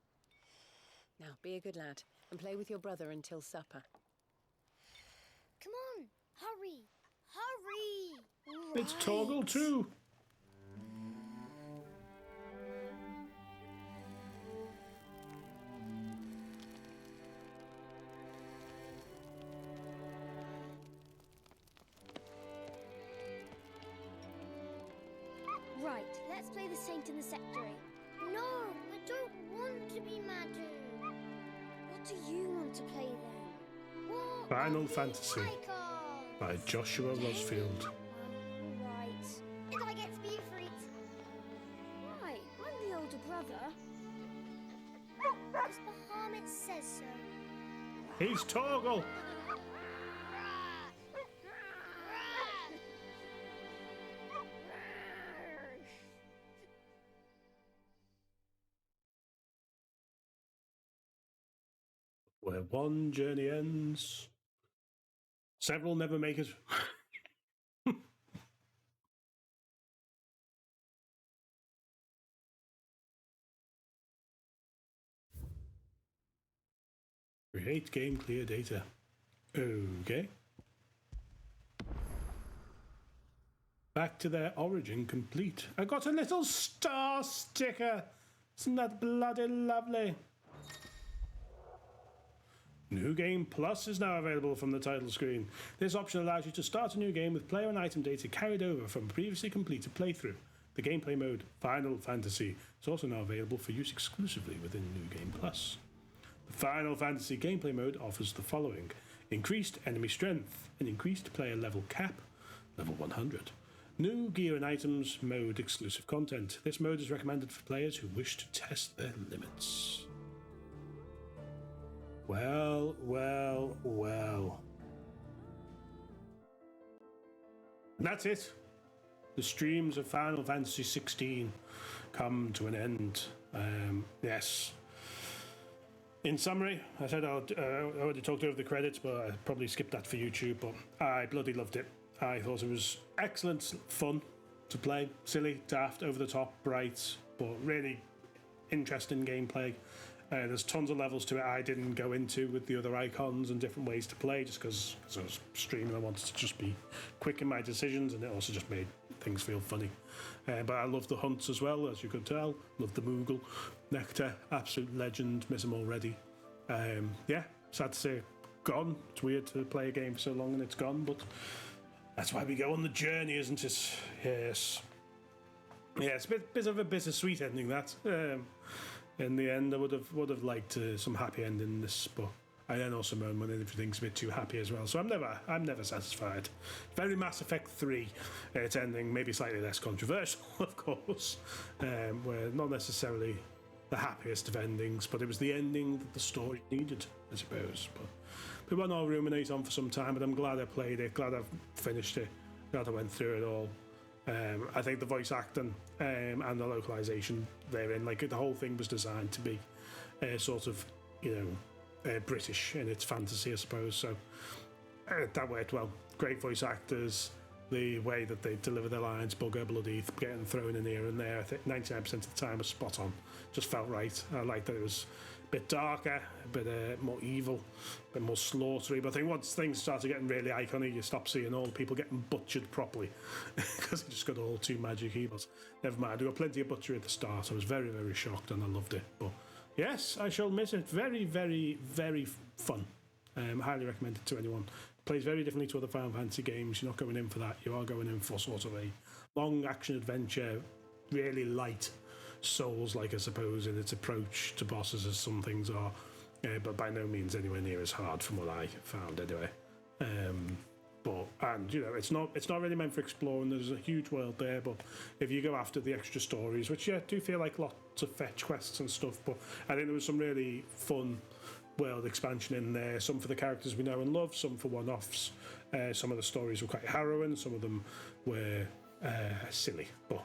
Now, be a good lad, and play with your brother until supper. Come on, hurry! Hurry! It's Toggle too! Right, let's play the Saint in the Secretary. No, I don't want to be Madhu. What do you want to play then? What Final Fantasy by Joshua Rosfield. Right. And I get to be for it. Why? I'm the older brother. Because Bahamut says so. He's Toggle! Where one journey ends, several never make it. Create game clear data. Okay. Back to their origin complete. I got a little star sticker. Isn't that bloody lovely? New Game Plus is now available from the title screen. This option allows you to start a new game with player and item data carried over from a previously completed playthrough. The gameplay mode, Final Fantasy, is also now available for use exclusively within New Game Plus. The Final Fantasy gameplay mode offers the following: increased enemy strength, an increased player level cap, level 100. New gear and items mode exclusive content. This mode is recommended for players who wish to test their limits. Well. And that's it. The streams of Final Fantasy XVI come to an end. Yes. In summary, I said I already talked over the credits, but I probably skipped that for YouTube, but I bloody loved it. I thought it was excellent fun to play. Silly, daft, over the top, bright, but really interesting gameplay. There's tons of levels to it I didn't go into with the other icons and different ways to play, just because as I was streaming I wanted to just be quick in my decisions, and it also just made things feel funny. But I love the hunts as well, as you could tell. Love the Moogle. Nectar, absolute legend, miss him already. Yeah, sad to say gone. It's weird to play a game for so long and it's gone, but that's why we go on the journey, isn't it? Yes. Yeah, it's a bit of a bittersweet ending, that. In the end, I would have liked some happy ending in this, but and then also moan when everything's a bit too happy as well. So I'm never satisfied. Very Mass Effect 3, its ending maybe slightly less controversial, of course, where not necessarily the happiest of endings, but it was the ending that the story needed, I suppose. But we won't all ruminate on for some time, but I'm glad I played it, glad I've finished it, glad I went through it all. I think the voice acting and the localization therein, like the whole thing was designed to be sort of, British in its fantasy, I suppose. So that worked well. Great voice actors. The way that they deliver their lines, bugger, bloody, getting thrown in here and there, I think 99% of the time was spot on. Just felt right. I liked that it was a bit darker, a bit more evil, a bit more slaughtery. But I think once things started getting really iconic, you stop seeing all the people getting butchered properly because it just got all too magic-y. But never mind, there got plenty of butchery at the start. I was very, very shocked and I loved it. But yes, I shall miss it. Very, very, very fun. Highly recommend it to anyone. Plays very differently to other Final Fantasy games. You're not going in for that. You are going in for sort of a long action adventure, really light Souls-like, I suppose, in its approach to bosses as some things are, but by no means anywhere near as hard from what I found anyway. It's not really meant for exploring. There's a huge world there, but if you go after the extra stories, which do feel like lots of fetch quests and stuff, but I think there was some really fun world expansion in there, some for the characters we know and love, some for one-offs. Some of the stories were quite harrowing, some of them were silly, but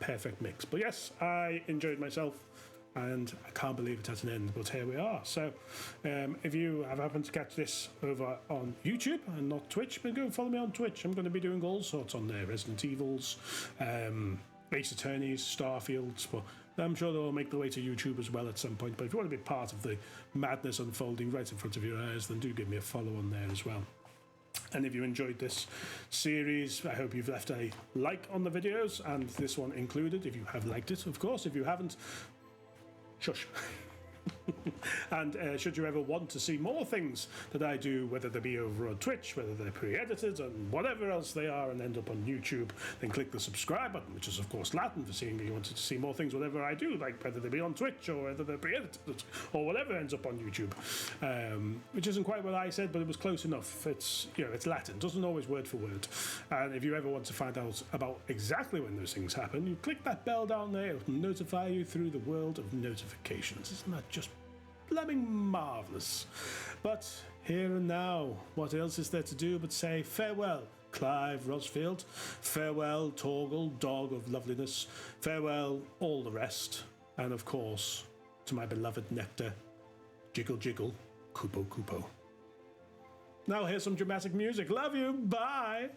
perfect mix. But yes, I enjoyed myself and I can't believe it has an end, but here we are. So if you have happened to catch this over on YouTube and not Twitch, then go and follow me on Twitch. I'm going to be doing all sorts on there, Resident Evils, Ace Attorneys, Starfields, but I'm sure they'll make their way to YouTube as well at some point. But if you want to be part of the madness unfolding right in front of your eyes, then do give me a follow on there as well. And if you enjoyed this series, I hope you've left a like on the videos, and this one included, if you have liked it, of course. If you haven't, shush. And should you ever want to see more things that I do, whether they be over on Twitch, whether they're pre-edited and whatever else they are and end up on YouTube, then click the subscribe button, which is of course Latin for saying that you wanted to see more things, whatever I do, like whether they be on Twitch or whether they're pre-edited or whatever ends up on YouTube, which isn't quite what I said, but it was close enough. It's it's Latin, doesn't always word for word. And if you ever want to find out about exactly when those things happen, you click that bell down there. It will notify you through the world of notifications. Isn't that just blooming marvellous? But here and now, what else is there to do but say farewell, Clive Rosfield, farewell, Torgal, dog of loveliness, farewell, all the rest, and of course, to my beloved Nectar, jiggle jiggle, Kupo Kupo. Now here's some dramatic music. Love you, bye!